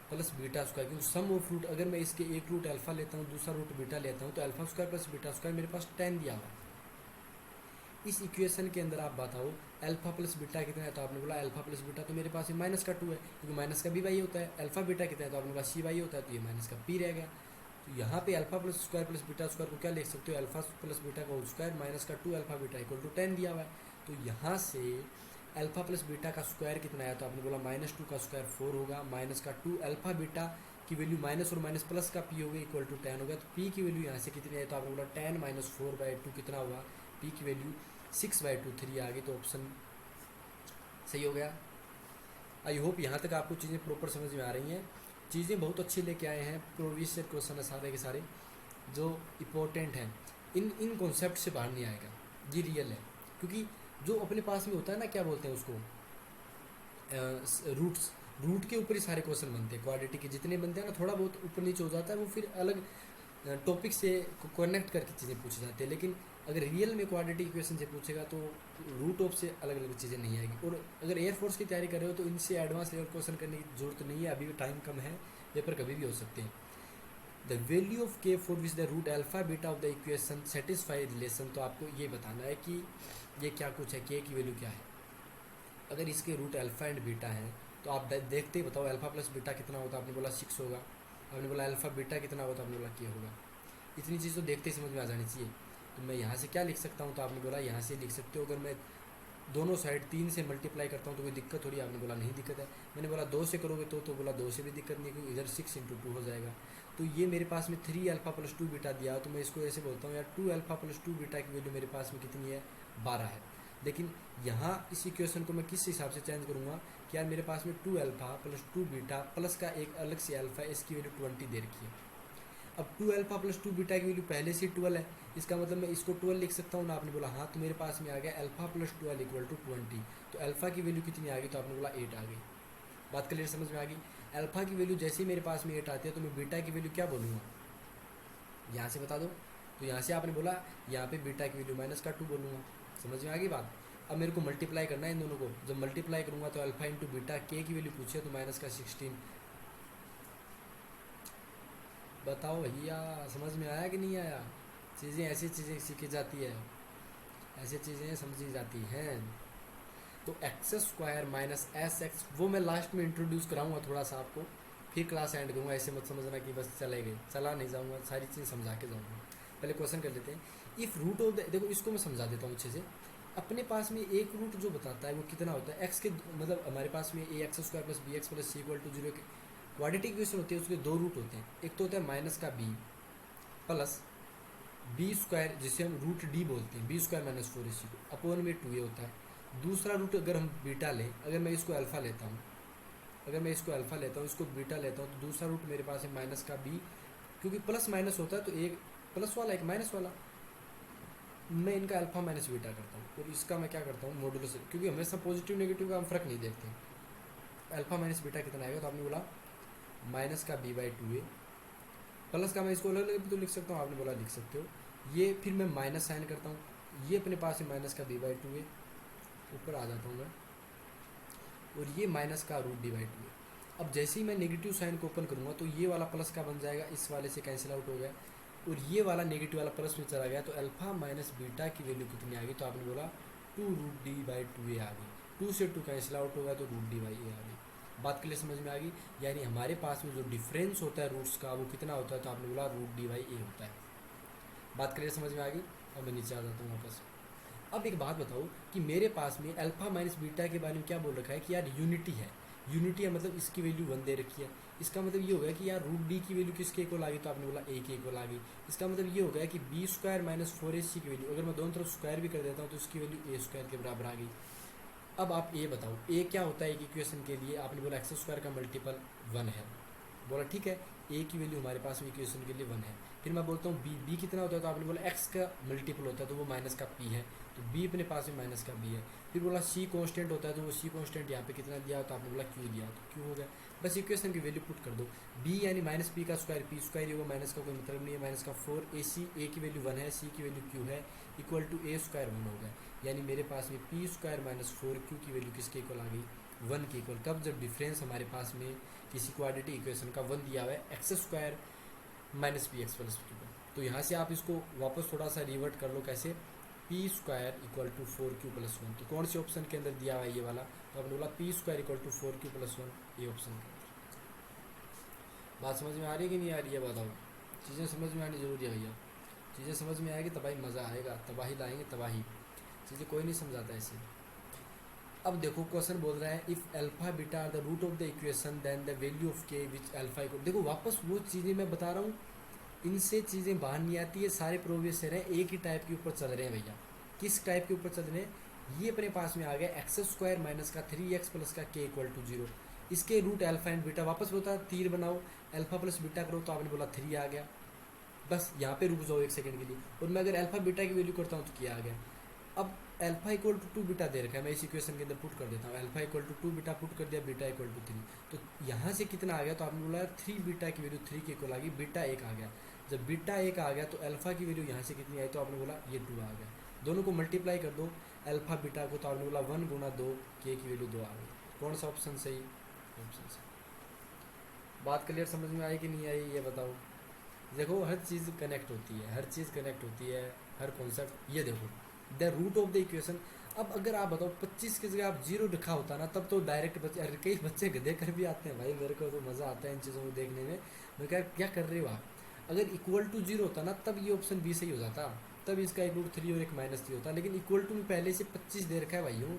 plus beta square, क्योंकि सम ऑफ रूट अगर मैं इसके एक रूट अल्फा लेता हूँ दूसरा रूट बीटा लेता हूँ, तो alpha square plus beta square मेरे पास 10 दिया हुआ है। इस इक्वेशन के अंदर आप बताओ अल्फा प्लस बीटा कितना है, तो आपने बोला अल्फा प्लस बीटा, तो मेरे पास में माइनस का 2 है क्योंकि माइनस का भी वाई होता है। अल्फा बीटा कितना है, तो आपने बोला सी वाई होता है, तो ये माइनस का पी रह गया। तो यहाँ पे अल्फा प्लस बीटा स्क्वायर को क्या लिख सकते हो, अल्फा प्लस बीटा का होल स्क्वायर माइनस का 2 अल्फा बीटा इक्वल टू 10 दिया हुआ है। तो यहाँ से अल्फा प्लस बीटा का स्क्वायर कितना है, तो आपने बोला -2 का स्क्वायर 4 होगा, माइनस का 2 अल्फा बीटा की वैल्यू माइनस और माइनस प्लस का पी हो गया इक्वल टू 10 होगा। तो पी की वैल्यू यहाँ से कितनी है, तो आपने बोला 10 - 4/2 कितना हुआ, पी की वैल्यू 6/2 3 आ गई। तो ऑप्शन सही हो गया। आई होप यहाँ तक आपको चीज़ें प्रॉपर समझ में आ रही हैं। चीज़ें बहुत अच्छी लेके आए हैं, प्रीवियस ईयर क्वेश्चन है सारे के सारे जो इम्पोर्टेंट हैं। इन कॉन्सेप्ट से बाहर नहीं आएगा, ये रियल है। क्योंकि जो अपने पास में होता है ना, क्या बोलते हैं उसको, रूट के ऊपर ही सारे क्वेश्चन बनते हैं। क्वाड्रेटी के जितने बनते हैं ना, थोड़ा बहुत ऊपर नीचे हो जाता है, वो फिर अलग टॉपिक से कनेक्ट करके चीज़ें पूछी जाती है। लेकिन अगर रियल में क्वाड्रेटिक इक्वेशन से पूछेगा तो रूट ऑफ से अलग अलग चीज़ें नहीं आएगी। और अगर एयरफोर्स की तैयारी कर रहे हो तो इनसे एडवांस लेवल क्वेश्चन करने की जरूरत नहीं है, अभी भी टाइम कम है, पेपर कभी भी हो सकते हैं। The value of K for which the root alpha beta of the equation satisfy relation, तो आपको ये बताना है कि ये क्या कुछ है, के की वैल्यू क्या है। अगर इसके रूट अल्फा एंड बीटा है तो आप देखते ही बताओ अल्फा प्लस बीटा कितना होता है, आपने बोला 6 होगा, आपने बोला अल्फा बीटा कितना होता है, आपने बोला के होगा। इतनी चीज़ तो देखते ही समझ में आ जानी चाहिए। तो मैं यहाँ से क्या लिख सकता हूँ, तो आपने बोला यहाँ से लिख सकते हो, अगर मैं दोनों साइड 3 से मल्टीप्लाई करता हूँ तो कोई दिक्कत थोड़ी, आपने बोला नहीं दिक्कत है। मैंने बोला 2 से करोगे तो बोला 2 से भी दिक्कत नहीं, क्योंकि इधर 6 × 2 हो जाएगा। तो ये मेरे पास में 3 अल्फा प्लस 2 बीटा दिया, तो मैं इसको ऐसे बोलता हूँ यार 2 अल्फा प्लस 2 बीटा की वैल्यू मेरे पास में कितनी है, 12 है। लेकिन यहाँ इस इक्वेशन को मैं किस हिसाब से चेंज करूँगा कि यार मेरे पास में 2 अल्फा प्लस 2 बीटा प्लस का एक अलग से अल्फा, इसकी वैल्यू 20 दे रखी है। अब 2 अल्फा प्लस 2 बीटा की वैल्यू पहले से 12 है, इसका मतलब मैं इसको 12 लिख सकता हूँ ना। आपने बोला हाँ, तो मेरे पास में आ गया अल्फा प्लस 12 इक्वल टू 20। तो अल्फा की वैल्यू कितनी आ गई, तो आपने बोला 8 आ गई। बात क्लियर समझ में आ गई। अल्फा की वैल्यू जैसे ही मेरे पास में 8 आती है तो मैं बीटा की वैल्यू क्या बोलूँगा, यहाँ से बता दो। तो यहाँ से आपने बोला यहाँ पे बीटा की वैल्यू -2 बोलूँगा। समझ में आ गई बात। अब मेरे को मल्टीप्लाई करना है इन दोनों को। जब मल्टीप्लाई करूँगा तो अल्फा इंटू बीटा, के की वैल्यू पूछे तो -16। बताओ भैया समझ में आया कि नहीं आया। चीज़ें ऐसी चीज़ें सीखी जाती है, ऐसी चीज़ें समझी जाती हैं। तो x² - sx वो मैं लास्ट में इंट्रोड्यूस कराऊंगा थोड़ा सा आपको, फिर क्लास एंड करूँगा। ऐसे मत समझना कि बस चले गए, चला नहीं जाऊँगा, सारी चीज़ समझा के जाऊँगा। पहले क्वेश्चन कर लेते हैं। इफ़ रूट ऑफ द, देखो इसको मैं समझा देता हूँ अच्छे से। अपने पास में एक रूट जो बताता है वो कितना होता है, x के मतलब हमारे पास में ax² + bx + c = 0 के क्वाड्रेटिक इक्वेशन होती है, उसके 2 रूट होते हैं। एक तो होता है -b प्लस b², जिसे हम रूट d बोलते हैं, b² - 4ac को अपॉन में 2a होता है। दूसरा रूट अगर हम बीटा लें, अगर मैं इसको अल्फ़ा लेता हूँ, इसको बीटा लेता हूँ, तो दूसरा रूट मेरे पास है -b, क्योंकि प्लस माइनस होता है तो एक प्लस वाला एक माइनस वाला, मैं इनका अल्फा माइनस बीटा करता हूँ। और इसका मैं क्या करता हूँ, मॉडुलस, क्योंकि हमेशा पॉजिटिव नेगेटिव का हम फ़र्क नहीं देखते। अल्फा माइनस बीटा कितना आएगा, तो आपने बोला -b/2a प्लस का मैं इसको अलग अलग भी तो लिख सकता हूँ, आपने बोला लिख सकते हो। ये फिर मैं माइनस साइन करता हूँ, ये अपने पास है -b/2a, ऊपर आ जाता हूँ मैं, और ये माइनस का √d/2a। अब जैसे ही मैं नेगेटिव साइन को ओपन करूँगा तो ये वाला प्लस का बन जाएगा, इस वाले से कैंसिल आउट हो गया, और ये वाला नेगेटिव वाला प्लस में चला गया। तो अल्फा माइनस बीटा की वैल्यू कितनी आ गई, तो आपने बोला 2√d/2a आ गई। 2 से 2 कैंसिल आउट होगा तो √d/a आ गई। बात के लिए समझ में आ गई। यानी हमारे पास में जो डिफरेंस होता है रूट्स का वो कितना होता है, तो आपने बोला √d/a होता है। बात क्लियर समझ में आ गई। अब मैं नीचे आ जाता हूँ वापस। अब एक बात बताओ कि मेरे पास में अल्फा माइनस बीटा के बारे में क्या बोल रखा है कि यार यूनिटी है। यूनिटी है मतलब इसकी वैल्यू 1 दे रखी है। इसका मतलब ये हो गया कि यार √d की वैल्यू किसके इक्वल आ गई, तो आपने बोला a के इक्वल आ गई। इसका मतलब ये हो गया कि b² - 4ac की वैल्यू, अगर मैं दोनों तरफ स्क्वायर भी कर देता हूँ तो इसकी वैल्यू a² के बराबर आ गई। अब आप ये बताओ a क्या होता है एक इक्वेशन के लिए, आपने बोला x² का मल्टीपल 1 है। बोला ठीक है, a की वैल्यू हमारे पास में इक्वेशन के लिए 1 है। फिर मैं बोलता हूँ b कितना होता है, तो आपने बोला x का मल्टीपल होता है तो वो माइनस का p है, तो b अपने पास में माइनस का b है। फिर बोला c कांस्टेंट होता है तो वो c कांस्टेंट यहाँ पे कितना दिया, तो आपने बोला q दिया, तो q हो गया। बस इक्वेशन की वैल्यू पुट कर दो। b यानी -p का स्क्वायर, p² ही होगा, माइनस का कोई मतलब नहीं है, माइनस का 4ac, a की वैल्यू 1 है, c की वैल्यू q है, इक्वल टू a² 1 हो गया। यानी मेरे पास में p² - 4q की वैल्यू किसके इक्वल आ गई, 1 के इक्वल। कब, जब डिफरेंस हमारे पास में किसी क्वाड्रेटिक इक्वेशन का 1 दिया हुआ है x² - bx + 2। तो यहाँ से आप इसको वापस थोड़ा सा रिवर्ट कर लो। कैसे, P square equal to 4q+1। तो कौन से ऑप्शन के अंदर दिया हुआ है ये वाला, तो आपने बोला P square equal to 4q+1, ये ऑप्शन के अंदर। बात समझ में आ रही है कि नहीं आ रही है बताओ। चीज़ें समझ में आनी जरूरी है भैया, चीज़ें समझ में आएगी तबाही मज़ा आएगा, तबाही लाएंगे तबाही, चीज़ें कोई नहीं समझाता ऐसे। अब देखो क्वेश्चन बोल रहा है if alpha beta are the root of the equation then the value of K which alpha equal. देखो वापस वो चीज़ें मैं बता रहा हूँ, इनसे चीज़ें बाहर नहीं आती है। सारे प्रोग्रेसर हैं एक ही टाइप के ऊपर चल रहे हैं भैया। किस टाइप के ऊपर चल रहे हैं, ये अपने पास में आ गया एक्स स्क्वायर माइनस का 3x प्लस का के इक्वल टू 0। इसके रूट अल्फा एंड बीटा, वापस बोलता तीर बनाओ, अल्फा प्लस बीटा करो, तो आपने बोला 3 आ गया। बस यहाँ पे रुक जाओ एक सेकंड के लिए, और मैं अगर अल्फा बीटा की वैल्यू करता हूँ तो क्या आ गया। अब अल्फा इक्वल टू 2 बीटा दे रखा है, मैं इस इक्वेशन के अंदर पुट कर देता हूँ, alpha equal to 2 beta put कर दिया, बीटा इक्वल टू 3। तो यहाँ से कितना आ गया, तो आपने बोला 3 बीटा की वैल्यू 3 के इक्वल आ गई, बीटा 1 आ गया। जब बीटा 1 आ गया तो अल्फा की वैल्यू यहाँ से कितनी आई, तो आपने बोला ये 2 आ गया। दोनों को मल्टीप्लाई कर दो अल्फा बीटा को, तो आपने बोला 1 गुना 2, के की वैल्यू 2 आ गई। कौन सा ऑप्शन सही, ऑप्शन सही। बात क्लियर समझ में आई कि नहीं आई ये बताओ। देखो हर चीज़ कनेक्ट होती है, हर चीज़ कनेक्ट होती है, हर कॉन्सेप्ट। ये देखो the root of the equation. अब अगर आप बताओ 25 की जगह आप 0 लिखा होता ना, तब तो डायरेक्ट बच्चे, अरे कई बच्चे गधे कर भी आते हैं भाई, मेरे को तो मज़ा आता है इन चीज़ों को देखने में। मैं क्या कर रहे हो आप, अगर इक्वल टू 0 होता ना तब ये ऑप्शन बी सही हो जाता, तब इसका एक रूट 3 और एक -3 होता। लेकिन इक्वल टू में पहले से 25 दे रखा है भाइयों,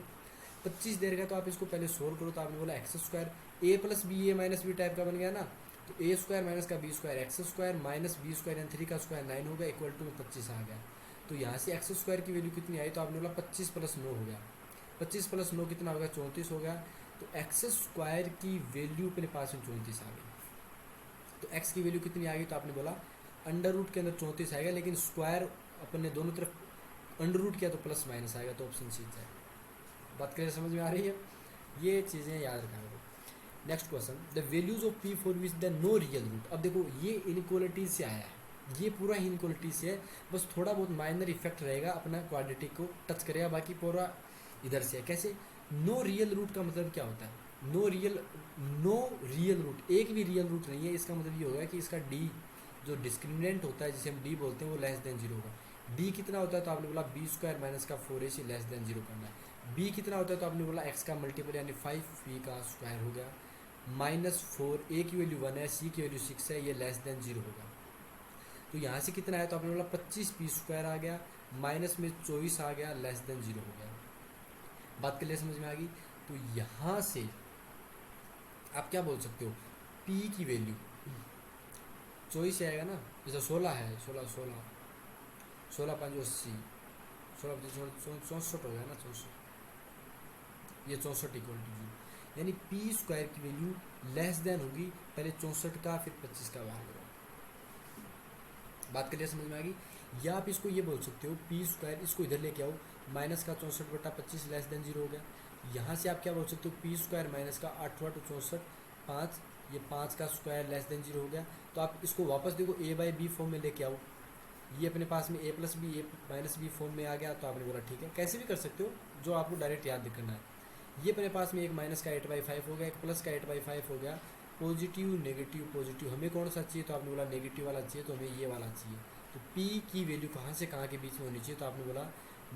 25 दे रखा है, तो आप इसको पहले सोल्व करो। तो आपने बोला x square A plus B A minus B type का बन गया ना, तो ए स्क्वायर माइनस का B square x square minus B square यानी 3 का स्क्वायर 9 हो गया, इक्वल टू में 25 आ गया। तो यहाँ से एक्स स्क्वायर की वैल्यू कितनी आई, तो आपने बोला 25 प्लस 9 हो गया, 25 प्लस 9 कितना हो गया, 34 हो गया। तो एक्स स्क्वायर की वैल्यू अपने पास में 34 आ गई। तो एक्स की वैल्यू कितनी आ गई, तो आपने बोला अंडर रूट के अंदर 34 आएगा, लेकिन स्क्वायर अपन ने दोनों तरफ अंडर रूट किया तो प्लस माइनस आएगा, तो ऑप्शन सी जाएगा। बात क्लियर समझ में आ रही है, ये चीज़ें याद रखना। Next question the values of P for which the no real root. अब देखो ये इनइक्वालिटी से आया है, ये पूरा इनइक्वालिटी से है, बस थोड़ा बहुत माइनर इफेक्ट रहेगा, अपना क्वाड्रेटिक को टच करेगा, बाकी पूरा इधर से है। कैसे, नो रियल रूट का मतलब क्या होता है, नो रियल रूट, एक भी रियल रूट नहीं है, इसका मतलब ये होगा कि इसका डी जो डिस्क्रिमिनेंट होता है, जिसे हम डी बोलते हैं, वो लेस देन 0 होगा। डी कितना होता है, तो आपने बोला बी स्क्वायर माइनस का 4ac लेस देन 0 करना है। बी कितना होता है, तो आपने बोला एक्स का मल्टीपल यानी 5b का स्क्वायर हो गया, -4, ए की वैल्यू 1 है, सी की वैल्यू 6 है, ये लेस देन 0 होगा। तो यहाँ से कितना आया, तो आपने बोला 25 स्क्वायर आ गया, माइनस में 24 आ गया, लेस देन 0 हो गया। बात के लिए समझ में आ गई। तो यहाँ से आप क्या बोल सकते हो, पी की वैल्यू 24 से आएगा ना, जैसे 16 है, 16 16 16 5 80, 16 64 हो गया ना, 64, ये 64 इक्वल टू 0, यानी पी स्क्वायर की वैल्यू लेस देन होगी, पहले 64 का फिर 25 का बाहर होगा। बात क्लियर समझ में आ गई। या आप इसको ये बोल सकते हो पी स्क्वायर, इसको इधर लेके आओ, माइनस का 64/25 लेस देन 0 हो गया। यहाँ से आप क्या बोल सकते हो, पी स्क्वायर माइनस का 8 8 64 5, ये 5 का स्क्वायर लेस देन 0 हो गया। तो आप इसको वापस देखो ए बाई बी फॉर्म में लेके आओ, ये अपने पास में ए plus B A minus B form में आ गया। तो आपने बोला ठीक है, कैसे भी कर सकते हो, जो आपको डायरेक्ट याद करना है। ये अपने पास में एक माइनस का 8/5 हो गया, एक प्लस का 8/5 हो गया, पॉजिटिव नेगेटिव पॉजिटिव, हमें कौन सा चाहिए, तो आपने बोला नेगेटिव वाला चाहिए, तो हमें ये वाला चाहिए। तो P की वैल्यू कहाँ से कहाँ के बीच में होनी चाहिए, तो आपने बोला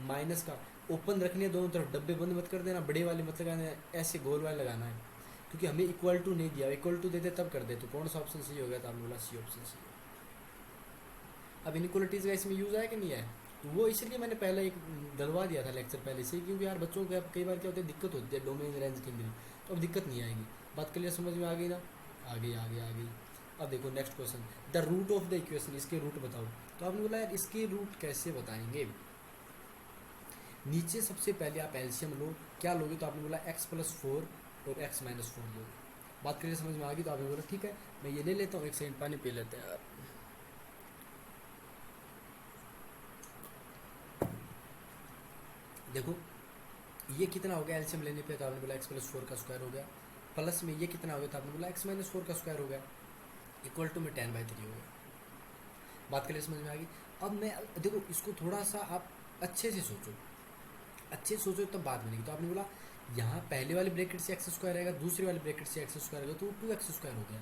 माइनस का ओपन रखनी है, दोनों तरफ डब्बे बंद मत कर देना, बड़े वाले मत लगाना है, ऐसे गोल वाले लगाना है, क्योंकि हमें इक्वल टू नहीं दिया, इक्वल टू देते तब कर दे। तो कौन सा ऑप्शन सही हो गया, तो आपने बोला सी ऑप्शन सही। अब इनइक्वालिटीज़ का इसमें यूज़ है कि नहीं है, तो वो इसलिए मैंने पहले एक डलवा दिया था लेक्चर पहले से, क्योंकि यार बच्चों को कई बार क्या होता है, दिक्कत होती है डोमेन रेंज के अंदर, तो अब दिक्कत नहीं आएगी। बात क्लियर समझ में आ गई ना, आ गई आ गई आ गई। अब देखो next question the root of the equation, इसके रूट बताओ। तो आपने बोला यार इसके रूट कैसे बताएंगे, नीचे सबसे पहले आप एलसीएम लो, क्या लोगे, तो आपने बोला x+4 और x-4 लोगे। बात करिए समझ में आ गई। तो आपने बोला ठीक है मैं ये ले लेता हूँ, एक सेकंड पानी पी लेते हैं यार। देखो ये कितना हो गया एलसीएम लेने पे, तो आपने बोला x+4 का स्क्वायर हो गया, प्लस में ये कितना हो गया, तो आपने बोला x-4 का स्क्वायर हो गया, इक्वल टू में 10/3 हो गया। बात करिए समझ में आ गई। अब मैं देखो इसको थोड़ा सा आप अच्छे से सोचो तब बात बनेगी। तो आपने बोला यहाँ पहले वाले ब्रैकेट से x² आएगा, दूसरे वाले ब्रैकेट से x² आएगा, तो वो 2x² हो गया।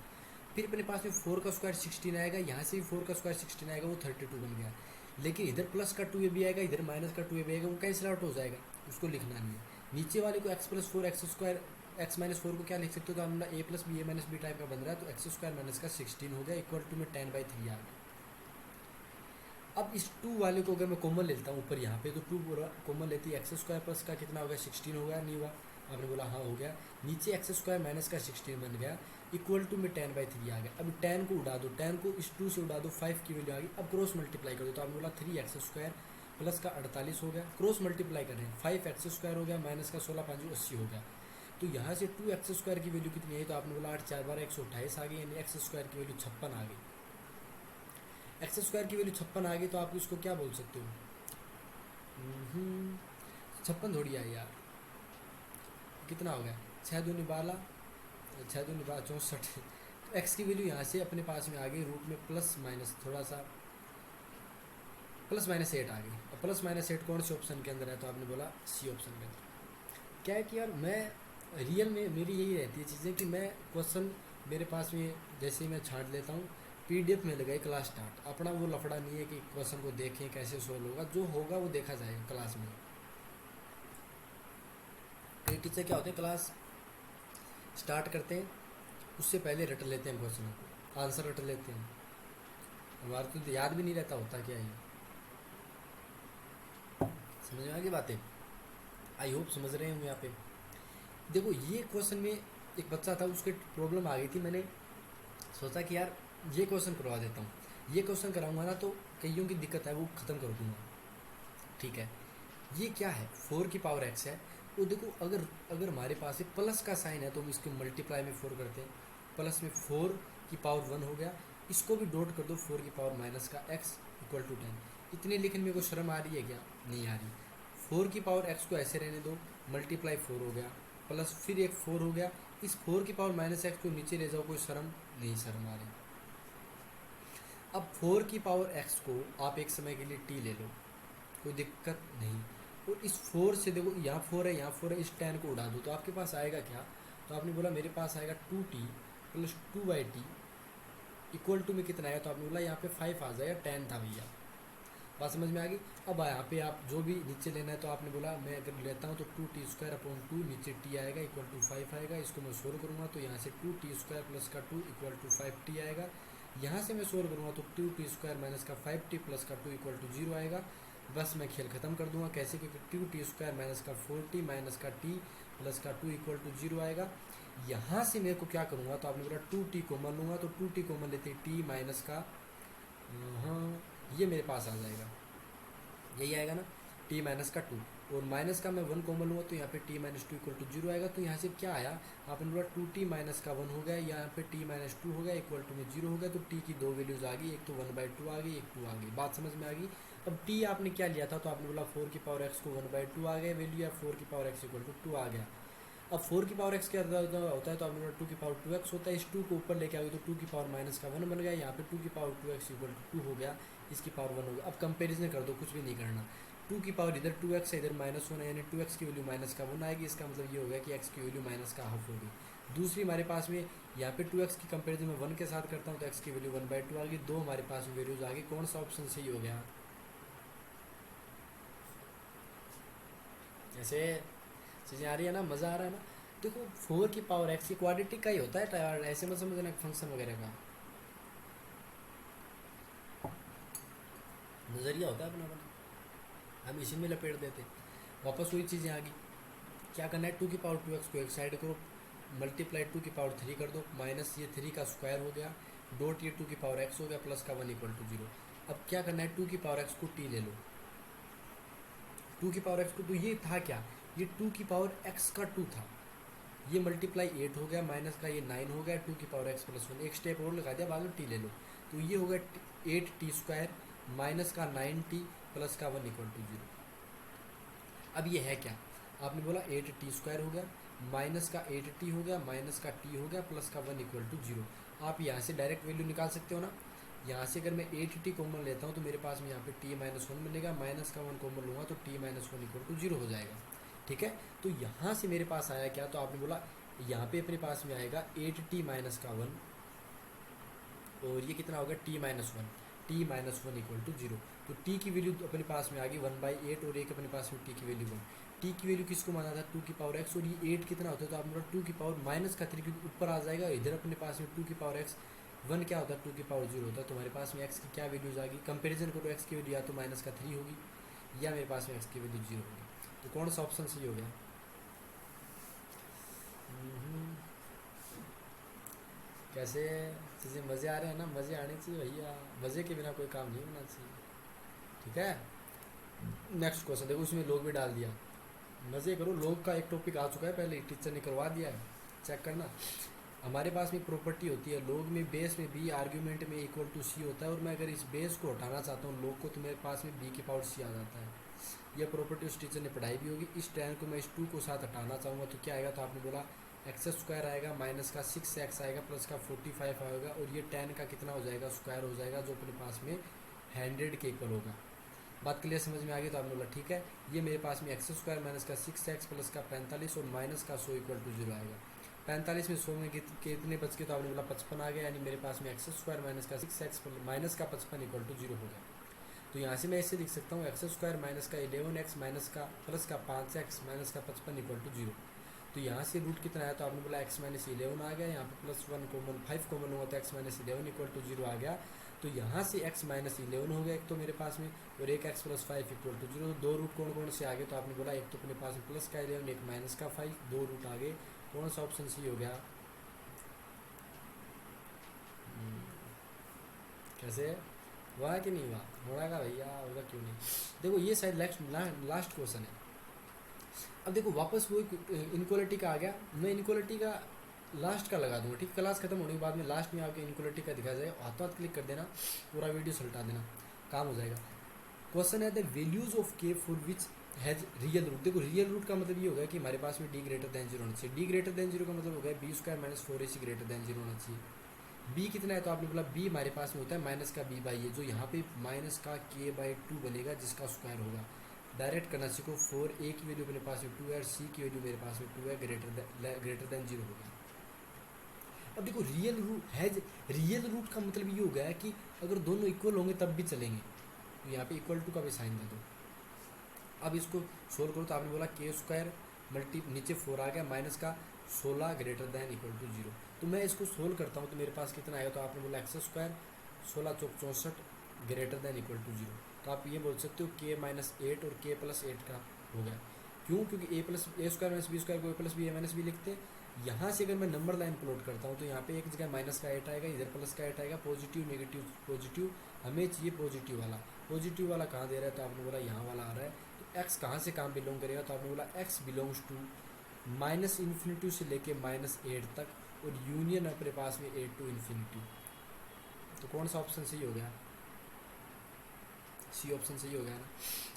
फिर अपने पास में 4 का स्क्वायर 16 आएगा, यहाँ से भी 4 का स्क्वायर 16 आएगा, वो 32 बन गया। लेकिन इधर प्लस का 2a भी आएगा, इधर माइनस का 2a भी आएगा, वो कैंसिल आउट हो जाएगा, उसको लिखना नहीं है। नीचे वाले को x plus four x square x minus four को क्या लिख सकते हो, तो हमने a plus B A minus B type का बन रहा है, तो एक्स स्क्वायर माइनस का 16 हो गया इक्वल टू में 10/3 आ गया। अब इस 2 वाले को अगर मैं कॉमन लेता हूँ ऊपर यहाँ पे, तो 2 कॉमन लेती है, एक्स स्क्वायर प्लस का कितना होगा 16 हो गया, नहीं हुआ, आपने बोला हाँ हो गया। नीचे एक्स स्क्वायर माइनस का 16 बन गया इक्वल टू में 10/3 आ गया। अब 10 को उड़ा दो, 10 को इस 2 से उड़ा दो, 5 की वैल्यू आ गई। अब क्रॉस मल्टीप्लाई कर दो, तो आपने बोला 3x स्क्वायर प्लस का 48 हो गया, क्रॉस मल्टीप्लाई कर रहे हैं, 5x स्क्वायर हो गया माइनस का 16 5 80 हो गया। तो यहाँ से 2x स्क्वायर की वैल्यू कितनी आई, तो आपने बोला 8 4 12 128 आ गई, यानी एक्स स्क्वायर की वैल्यू 56 आ गई। एक्स स्क्वायर की वैल्यू 56 आ गई, तो आप इसको क्या बोल सकते हो, 56 थोड़ी आई यार, कितना हो गया 6 दूनी 12, 6 दूनी 12 64। तो एक्स की वैल्यू यहाँ से अपने पास में आ गई, रूट में प्लस माइनस थोड़ा सा प्लस माइनस 8 आ गई। और प्लस माइनस 8 कौन से ऑप्शन के अंदर है, तो आपने बोला सी ऑप्शन के अंदर। क्या है कि यार मैं रियल में मेरी यही रहती है चीज़ें कि मैं क्वेश्चन मेरे पास में जैसे ही मैं छांट लेता हूँ, पीडीएफ में लगाई क्लास स्टार्ट, अपना वो लफड़ा नहीं है कि क्वेश्चन को देखें कैसे सोल्व होगा, जो होगा वो देखा जाएगा क्लास में। कई टीचर क्या होते हैं, क्लास स्टार्ट करते हैं उससे पहले रट लेते हैं क्वेश्चन को, आंसर रट लेते हैं, हमारे तो याद भी नहीं रहता होता क्या ये। समझ में आ गई बातें, आई होप समझ रहे होंगे यहाँ पे। देखो ये क्वेश्चन में एक बच्चा था, उसके प्रॉब्लम आ गई थी, मैंने सोचा कि यार ये क्वेश्चन करवा देता हूँ, ये क्वेश्चन कराऊंगा ना तो कईयों की दिक्कत है वो ख़त्म कर दूंगा। ठीक है, ये क्या है 4 की पावर x है, वो देखो अगर अगर हमारे पास ये प्लस का साइन है तो हम इसको मल्टीप्लाई में 4 करते हैं, प्लस में 4 की पावर 1 हो गया, इसको भी डॉट कर दो 4 की पावर माइनस का x इक्वल टू 10। इतने लिखने में कोई शर्म आ रही है क्या, नहीं आ रही। 4 की पावर x को ऐसे रहने दो, मल्टीप्लाई 4 हो गया, प्लस फिर एक 4 हो गया, इस 4 की पावर माइनस x को नीचे ले जाओ, कोई शर्म नहीं, शर्म आ रही। अब 4 की पावर x को आप एक समय के लिए t ले लो, कोई दिक्कत नहीं। और इस 4 से देखो यहाँ 4 है, यहाँ 4 है, इस 10 को उड़ा दो तो आपके पास आएगा क्या, तो आपने बोला मेरे पास आएगा 2t plus 2/t equal to में कितना आएगा, तो आपने बोला यहाँ पे 5 आ जाएगा, 10 था भैया, बात समझ में आ गई। अब यहाँ पे आप जो भी नीचे लेना है, तो आपने बोला मैं अगर लेता हूँ तो 2t² नीचे t आएगा इक्वल टू 5 आएगा, इसको मैं सोल्व करूँगा तो यहाँ से 2t² प्लस का 2 इक्वल टू 5t आएगा, यहाँ से मैं सोल्व करूँगा तो 2t² माइनस का 5t प्लस का 2 इक्वल टू 0 आएगा। बस मैं खेल ख़त्म कर दूंगा, कैसे, क्योंकि 2t² माइनस का 4t माइनस का t प्लस का 2 इक्वल टू 0 आएगा। यहाँ से मेरे को क्या करूँगा, तो आपने बोला 2t कॉमन लूँगा, तो 2t कॉमन लेते t माइनस का, हाँ ये मेरे पास आ जाएगा, यही आएगा ना, t माइनस का 2, और माइनस का मैं 1 कॉमन लूँगा तो यहाँ पे t माइनस 2 इक्वल टू 0 आएगा। तो यहाँ से क्या आया, आपने बोला 2t माइनस का 1 हो गया, यहाँ पे t माइनस 2 हो गया इक्वल टू में 0 हो गया, तो t की 2 वैल्यूज़ आ गई, एक तो 1/2 आ गई, एक 2 आ गई, बात समझ में आ गई। अब t आपने क्या लिया था, तो आपने बोला 4 की पावर x को 1/2 आ गया वैल्यू, या 4 की पावर x इक्वल टू 2 आ गया। अब 4 की पावर x क्या होता है, तो आपने बोला 2 की पावर 2x होता है, इस 2 को ऊपर लेके आओगे तो 2 की पावर माइनस का 1 बन गया, यहाँ पे 2 की पावर 2x इक्वल टू 2 हो गया, इसकी पावर 1 हो गया। अब कंपेरिजन कर दो, कुछ भी नहीं करना, 2 की पावर इधर 2x है, इधर -1 है, यानी 2x की वैल्यू माइनस का 1 आएगी, इसका मतलब ये हो गया कि x की वैल्यू माइनस का हाफ होगी। दूसरी हमारे पास में यहाँ पे 2x की कंपेरिजन में 1 के साथ करता हूँ तो x की वैल्यू 1/2 आ गई, दो हमारे पास में वैल्यूज आ गई, कौन सा ऑप्शन सही हो गया, ऐसे चीज़ें आ रही है ना, मज़ा आ रहा है ना। देखो 4 की पावर x की क्वाड्रेटिक का ही होता है यार, ऐसे मत समझना फंक्शन वगैरह का, नज़रिया होता है अपना अपना, हम इसी में लपेट देते। वापस वही चीज़ें आ गई, क्या करना है, 2 की पावर 2x को एक साइड करो, मल्टीप्लाई 2 की पावर 3 कर दो, माइनस ये 3 का स्क्वायर हो गया, डॉट ये 2 की पावर x हो गया, प्लस का 1 इक्वल टू 0। अब क्या करना है, 2 की पावर x को t ले लो, 2 की पावर x को, तो ये था क्या, ये 2 की पावर x का 2 था, ये मल्टीप्लाई 8 हो गया, माइनस का ये 9 हो गया, 2 की पावर x प्लस 1, एक स्टेप और लगा दिया, बाद में t ले लो, तो ये हो गया 8t² माइनस का 9t प्लस का 1 इक्वल टू 0। अब ये है क्या, आपने बोला 8t² हो गया, माइनस का 8t हो गया, माइनस का t हो गया, प्लस का 1 इक्वल टू 0। आप यहाँ से डायरेक्ट वैल्यू निकाल सकते हो ना, यहाँ से अगर मैं 8t कॉमन लेता हूँ तो मेरे पास में यहाँ पे t माइनस 1 बनेगा, माइनस का 1 कॉमन लूँगा तो t माइनस 1 इक्वल टू 0 हो जाएगा। ठीक है, तो यहाँ से मेरे पास आया क्या, तो आपने बोला यहाँ पे अपने पास में आएगा 8t माइनस का 1, और ये कितना होगा t minus 1, T minus one equal to zero. तो टी की वैल्यू अपने पास में आ गई 1/8 और एक अपने पास में टी की वैल्यू 1। टी की वैल्यू किसको माना था 2 की पावर एक्स, और ये 8 कितना होता है तो आपने बोला 2 की पावर माइनस का 3 क्योंकि ऊपर आ जाएगा। इधर अपने पास में 2 की पावर एक्स 1 क्या होता है 2 की पावर 0 होता है। तो हमारे पास में एक्स की क्या वैल्यूज आ गई, कंपेरिजन करो एक्स की वैल्यू या तो माइनस का 3 होगी या मेरे पास में एक्स की वैल्यू 0 होगी। तो कौन सा ऑप्शन सही हो गया? कैसे चीज़ें मज़े आ रहे हैं ना, मज़े आने चाहिए भैया, मज़े के बिना कोई काम नहीं होना चाहिए। ठीक है, नेक्स्ट क्वेश्चन देखो, उसमें लोग भी डाल दिया, मज़े करो। लोग का एक टॉपिक आ चुका है पहले, टीचर ने करवा दिया है, चेक करना। हमारे पास में प्रॉपर्टी होती है लोग में, बेस में बी, आर्ग्यूमेंट में इक्वल टू सी होता है, और मैं अगर इस बेस को हटाना चाहता हूँ लोग को तो मेरे पास में बी की पावर सी आ जाता है। यह प्रॉपर्टी उस टीचर ने पढ़ाई भी होगी। इस टेन को मैं इस 2 को साथ हटाना चाहूँगा तो क्या आएगा, तो आपने बोला एक्स स्क्वायर आएगा माइनस का 6x आएगा प्लस का 45 आएगा, और ये 10 का कितना हो जाएगा, स्क्वायर हो जाएगा, जो अपने पास में 100 के इक्वल होगा। बात क्लियर समझ में आ गई? तो आपने बोला ठीक है, ये मेरे पास में एक्स स्क्वायर माइनस का 6x प्लस का 45 और माइनस का 100 इक्वल टू 0 आएगा। 45 में 100 में कितने बच के, तो आपने बोला 55 आ गया, यानी मेरे पास में एक्स स्क्वायर माइनस का 6x माइनस का 55 इक्वल टू 0 हो गया। तो यहाँ से मैं ऐसे लिख सकता हूँ एक्स स्क्वायर माइनस का 11x माइनस का प्लस का 5x माइनस का 55 इक्वल टू 0। तो यहाँ से रूट कितना है, तो आपने बोला x माइनस 11 आ गया, यहाँ पर प्लस 1 कॉमन 5 कॉमन हुआ तो x माइनस 11 इक्वल टू 0 आ गया। तो यहाँ से x माइनस 11 हो गया एक तो मेरे पास में, और एक x प्लस 5 इक्वल टू 0। दो रूट कौन कौन से आ गए, तो आपने बोला एक तो अपने पास में प्लस का 11 एक माइनस का 5, दो रूट आ गए। कौन सा ऑप्शन सही हो गया? कैसे हुआ कि नहीं हुआ? होगा भैया, होगा क्यों नहीं? देखो ये शायद लास्ट क्वेश्चन है। अब देखो वापस वो इनक्वालिटी का आ गया, मैं इनक्वालिटी का लास्ट का लगा दूंगा, ठीक, क्लास खत्म होने के बाद में लास्ट में आके इनक्वालिटी का दिखा जाएगा, हाथों हाथ क्लिक कर देना, पूरा वीडियो सल्टा देना, काम हो जाएगा। क्वेश्चन है the values of K for which has real root. देखो रियल रूट का मतलब ये होगा कि हमारे पास में डी ग्रेटर देन 0 होना चाहिए। डी ग्रेटर देन 0 का मतलब होगा B square minus 4ac greater than 0 होना चाहिए। बी कितना है, तो आपने बोला बी हमारे पास में होता है माइनस का बी बाई ए, जो यहाँ पे माइनस का k/2 बनेगा जिसका स्क्वायर होगा। डायरेक्ट करना सीखो। 4a की वैल्यू मेरे पास में 2 है और c की वैल्यू मेरे पास में 2 है, ग्रेटर देन 0 होगा। अब देखो रियल रूट का मतलब ये हो गया है कि अगर दोनों इक्वल होंगे तब भी चलेंगे, तो यहाँ पे इक्वल टू का भी साइन दे दो। अब इसको सोल्व करो तो आपने बोला के स्क्वायर मल्टी नीचे 4 आ गया माइनस का 16 ग्रेटर देन इक्वल टू 0। तो मैं इसको सोल्व करता हूँ तो मेरे पास कितना आएगा, तो आपने बोला एक्स स्क्वायर 16 चौक 64 ग्रेटर देन इक्वल टू 0। तो आप ये बोल सकते हो k माइनस 8 और k प्लस 8 का हो गया। क्यों? क्योंकि a plus A square minus B square को a plus B A minus B लिखते हैं। यहाँ से अगर मैं नंबर लाइन प्लॉट करता हूँ तो यहाँ पे एक जगह माइनस का 8 आएगा, इधर प्लस का 8 आएगा, पॉजिटिव नेगेटिव पॉजिटिव, हमें चाहिए पॉजिटिव वाला कहाँ दे रहा है, तो आपने बोला यहाँ वाला आ रहा है। तो x कहाँ से कहाँ बिलोंग करेगा, तो आपने बोला x belongs to minus infinity से लेके -8 तक, और यूनियन अपने पास में 8 टू इन्फिनिटी। तो कौन सा ऑप्शन सही हो गया? सी ऑप्शन सही हो गया ना,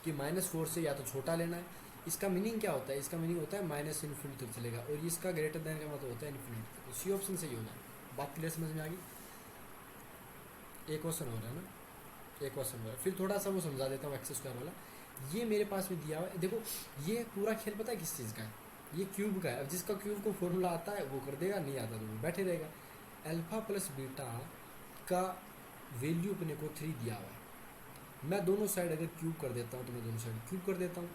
कि -4 से या तो छोटा लेना है। इसका मीनिंग क्या होता है? इसका मीनिंग होता है माइनस इन्फिनिटी तक चलेगा, और इसका ग्रेटर देन का मतलब होता है इन्फिनिटी। तो सी ऑप्शन सही हो गया। बात क्लियर समझ में आ गई? एक क्वेश्चन हो रहा है ना, एक क्वेश्चन हो रहा है, फिर थोड़ा सा वो समझा देता हूँ एक्स स्क्वायर वाला। ये मेरे पास में दिया हुआ है, देखो ये पूरा खेल पता है किस चीज़ का है, ये क्यूब का है। अब जिसका क्यूब को फॉर्मूला आता है वो कर देगा, नहीं आता तो वो बैठे रहेगा। अल्फा प्लस बीटा का वैल्यू अपने को 3 दिया हुआ है। मैं दोनों साइड अगर क्यूब कर देता हूँ तो मैं दोनों साइड क्यूब कर देता हूँ।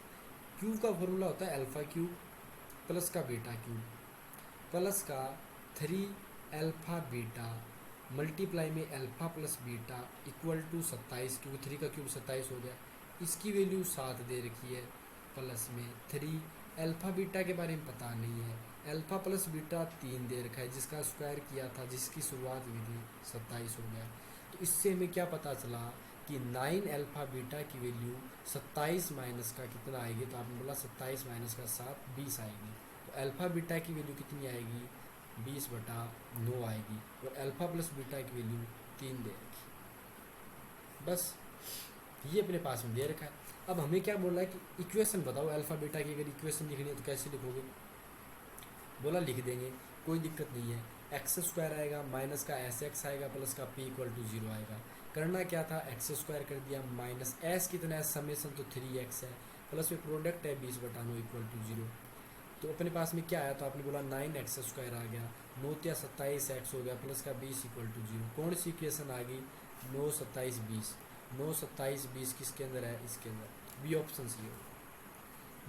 क्यूब का फॉर्मूला होता है अल्फा क्यूब प्लस का बीटा क्यूब प्लस का 3 अल्फा बीटा मल्टीप्लाई में alpha plus beta equal to 27, क्योंकि 3 का क्यूब 27 हो गया। इसकी वैल्यू 7 दे रखी है, प्लस में 3 अल्फा बीटा के बारे में पता नहीं है, अल्फा प्लस बीटा 3 दे रखा है, जिसका स्क्वायर किया था, जिसकी शुरुआत हुई थी 27 हो गया। तो इससे हमें क्या पता चला कि 9 अल्फा बीटा की वैल्यू 27 माइनस का कितना आएगी, तो आपने बोला 27 माइनस का 7 20 आएगी। तो अल्फा बीटा की वैल्यू कितनी आएगी, 20/9 आएगी, और अल्फा प्लस बीटा की वैल्यू 3 दे रखी। बस ये अपने पास में दे रखा है। अब हमें क्या बोल रहा है कि इक्वेशन बताओ अल्फा बीटा की, अगर इक्वेशन लिखनी है तो कैसे लिखोगे? बोला लिख देंगे, कोई दिक्कत नहीं है। एक्स स्क्वायर आएगा माइनस का SX आएगा प्लस का P इक्वल टू 0 आएगा। करना क्या था, एक्स स्क्वायर कर दिया माइनस S कितना है, समेसन तो 3x है, प्लस में प्रोडक्ट है 20/9 इक्वल टू 0। तो अपने पास में क्या आया, तो आपने बोला 9x स्क्वायर आ गया, 9 या 27x हो गया, प्लस का 20 इक्वल टू 0। कौन सी इक्वेशन आ गई, 9 27 20, 9 27 20 किसके अंदर है, इसके अंदर, बी ऑप्शन सी होगा।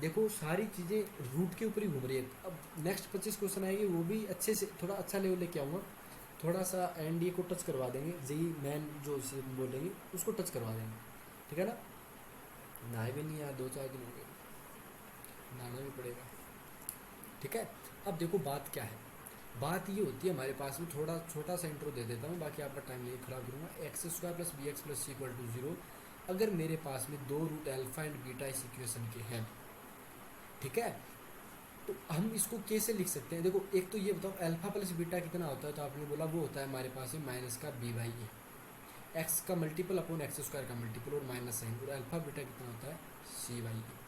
देखो सारी चीज़ें रूट के ऊपर ही घूम रही है। अब नेक्स्ट 25 क्वेश्चन आएंगे, वो भी अच्छे से थोड़ा अच्छा लेवल लेके आऊँगा, थोड़ा सा एनडीए को टच करवा देंगे, जेई मैन जो इसे बोलेंगे उसको टच करवा देंगे, ठीक है ना। नहाए भी नहीं यार, 2 4 दिन हो गए, नहाना भी पड़ेगा, ठीक है। अब देखो बात क्या है, बात ये होती है हमारे पास में, थोड़ा छोटा सा इंट्रो दे देता हूँ, बाकी आपका टाइम नहीं खराब करूँगा। X square plus B x plus C equal to 0, अगर मेरे पास में 2 रूट अल्फा एंड बीटा इस इक्वेशन के हैं, ठीक है, तो हम इसको कैसे लिख सकते हैं। देखो एक तो ये बताओ अल्फा प्लस बीटा कितना होता है, तो आपने बोला वो होता है हमारे पास में माइनस का बी बाई ए, एक्स का मल्टीपल अपॉन एक्स स्क्वायर का मल्टीपल और माइनस साइन, और अल्फा बीटा कितना होता है सी बाई ए।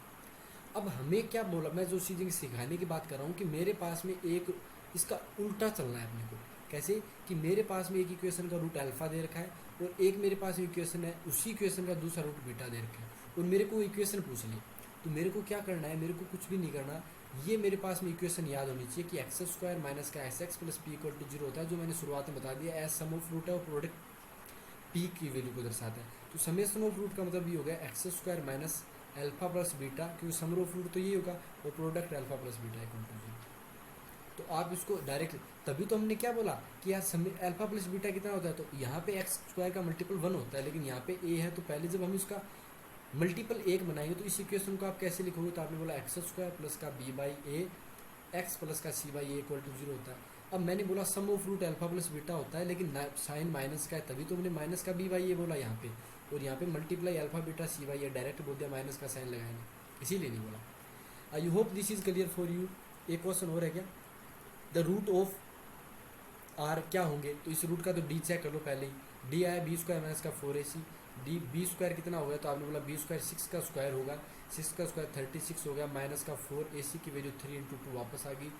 अब हमें क्या बोला, मैं जो चीज़ें सिखाने की बात कर रहा हूँ कि मेरे पास में एक इसका उल्टा चलना है अपने को। कैसे कि मेरे पास में एक इक्वेशन का रूट अल्फा दे रखा है और एक मेरे पास इक्वेशन है, उसी इक्वेशन का दूसरा रूट बीटा दे रखा है, और मेरे को इक्वेशन पूछ ली, तो मेरे को क्या करना है, मेरे को कुछ भी नहीं करना, ये मेरे पास में इक्वेशन याद होनी चाहिए कि एक्स स्क्वायर माइनस का S x plus P equal to 0 होता है, जो मैंने शुरुआत में बता दिया, एस सम ऑफ रूट है और प्रोडक्ट पी की वैल्यू को दर्शाता है। तो समेशन ऑफ रूट का मतलब ये हो गया x square minus alpha plus beta, क्योंकि सम ऑफ रूट तो ये होगा, और product alpha plus beta equal to 0। तो आप इसको डायरेक्ट, तभी तो हमने क्या बोला कि यार अल्फा प्लस बीटा कितना होता है, तो यहाँ पे एक्स स्क्वायर का मल्टीपल 1 होता है, लेकिन यहाँ पे ए है, तो पहले जब हम इसका मल्टीपल 1 बनाएंगे तो इस इक्वेशन को आप कैसे लिखोगे, तो आपने बोला एक्स स्क्वायर प्लस का B by A X plus का C by A equal to 0 होता है। अब मैंने बोला sum of root alpha plus beta होता है, लेकिन साइन माइनस का है, तभी तो हमने माइनस का बी बाई ए बोला यहाँ पे, और यहाँ पे multiply alpha beta c by a direct बोल दिया, माइनस का साइन लगाएंगे, इसीलिए नहीं बोला। I hope this is clear for you. एक क्वेश्चन और है क्या, द रूट ऑफ आर क्या होंगे, तो इस रूट का तो डी चेक कर लो पहले ही, डी आया बी स्क्वायर माइनस का 4ac, डी बी स्क्वायर कितना हो गया, तो आपने बोला बी स्क्वायर 6 का स्क्वायर होगा, 6 का स्क्वायर 36 हो गया, माइनस का 4ac की वैल्यू 3 इंटू 2 वापस आ गई,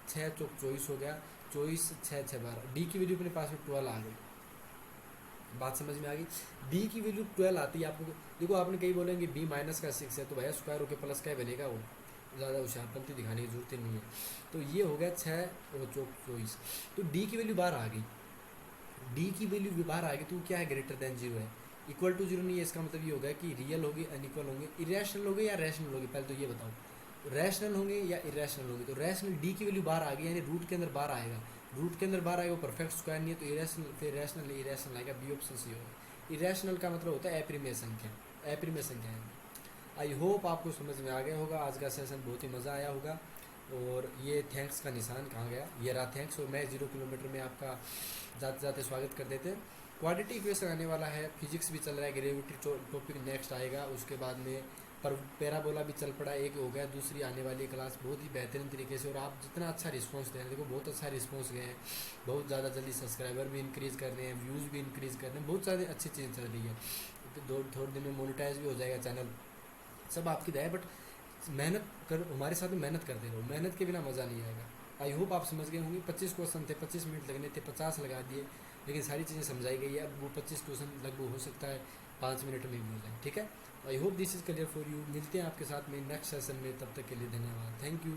6 चौक 24 हो गया, 24 6 6 12, डी की वैल्यू अपने पास में 12 आ गई। बात समझ में आ गई, डी की वैल्यू 12 आती है आपको। देखो आपने कहीं बोलेंगे बी माइनस का 6 है, तो भैया स्क्वायर होकर प्लस का बनेगा, वो ज़्यादा होशियारपंती दिखाने की जरूरत नहीं है। तो ये हो गया 6 और चौक 24, तो डी की वैल्यू बाहर आ गई, डी की वैल्यू बाहर आ गई, तो क्या है ग्रेटर देन 0 है, इक्वल टू 0 नहीं है, इसका मतलब ये होगा कि रियल होगी, अनइक्वल होंगे, इरेशनल होंगे या रैशनल होंगे, पहले तो ये बताओ, रैशनल होंगे या इरेशनल होंगे। तो रैशनल डी की वैल्यू बाहर आ गई, यानी रूट के अंदर बाहर आएगा, रूट के अंदर बाहर आएगा, वो परफेक्ट स्क्वायर नहीं है, तो इरेशनल, फिर रैशनल इरेशनल आएगा, बी ऑप्शन सी होगा। इरेशनल का मतलब होता है अप्रिमेय संख्या, अप्रिमेय संख्या है। आई होप आपको समझ में आ गया होगा, आज का सेशन बहुत ही मज़ा आया होगा। और ये थैंक्स का निशान कहाँ गया, ये रहा थैंक्स, और मैं 0 किलोमीटर में आपका जाते जाते स्वागत कर देते हैं। क्वाड्रेटिक इक्वेशन आने वाला है, फिजिक्स भी चल रहा है, ग्रेविटी टॉपिक नेक्स्ट आएगा, उसके बाद में पर पैराबोला भी चल पड़ा, एक हो गया, दूसरी आने वाली क्लास बहुत ही बेहतरीन तरीके से। और आप जितना अच्छा रिस्पांस दे रहे हैं, देखो बहुत अच्छा रिस्पांस गए हैं, बहुत ज़्यादा जल्दी सब्सक्राइबर भी इंक्रीज़ कर रहे हैं, व्यूज़ भी इंक्रीज़ कर रहे हैं, बहुत सारी अच्छी चीज़ें चल रही है। तो थोड़े दिन में मोनेटाइज भी हो जाएगा चैनल, सब आपकी दया है, बट मेहनत कर, हमारे साथ में मेहनत करते रहो, मेहनत के बिना मज़ा नहीं आएगा। आई होप आप समझ गए होंगे। 25 क्वेश्चन थे, 25 मिनट लगने थे, 50 लगा दिए, लेकिन सारी चीज़ें समझाई गई है। अब वो 25 क्वेश्चन लगभग हो सकता है 5 मिनट में भी हो जाए, ठीक है। आई hope this is clear for you. मिलते हैं आपके साथ में नेक्स्ट सेशन में, तब तक के लिए धन्यवाद, थैंक यू।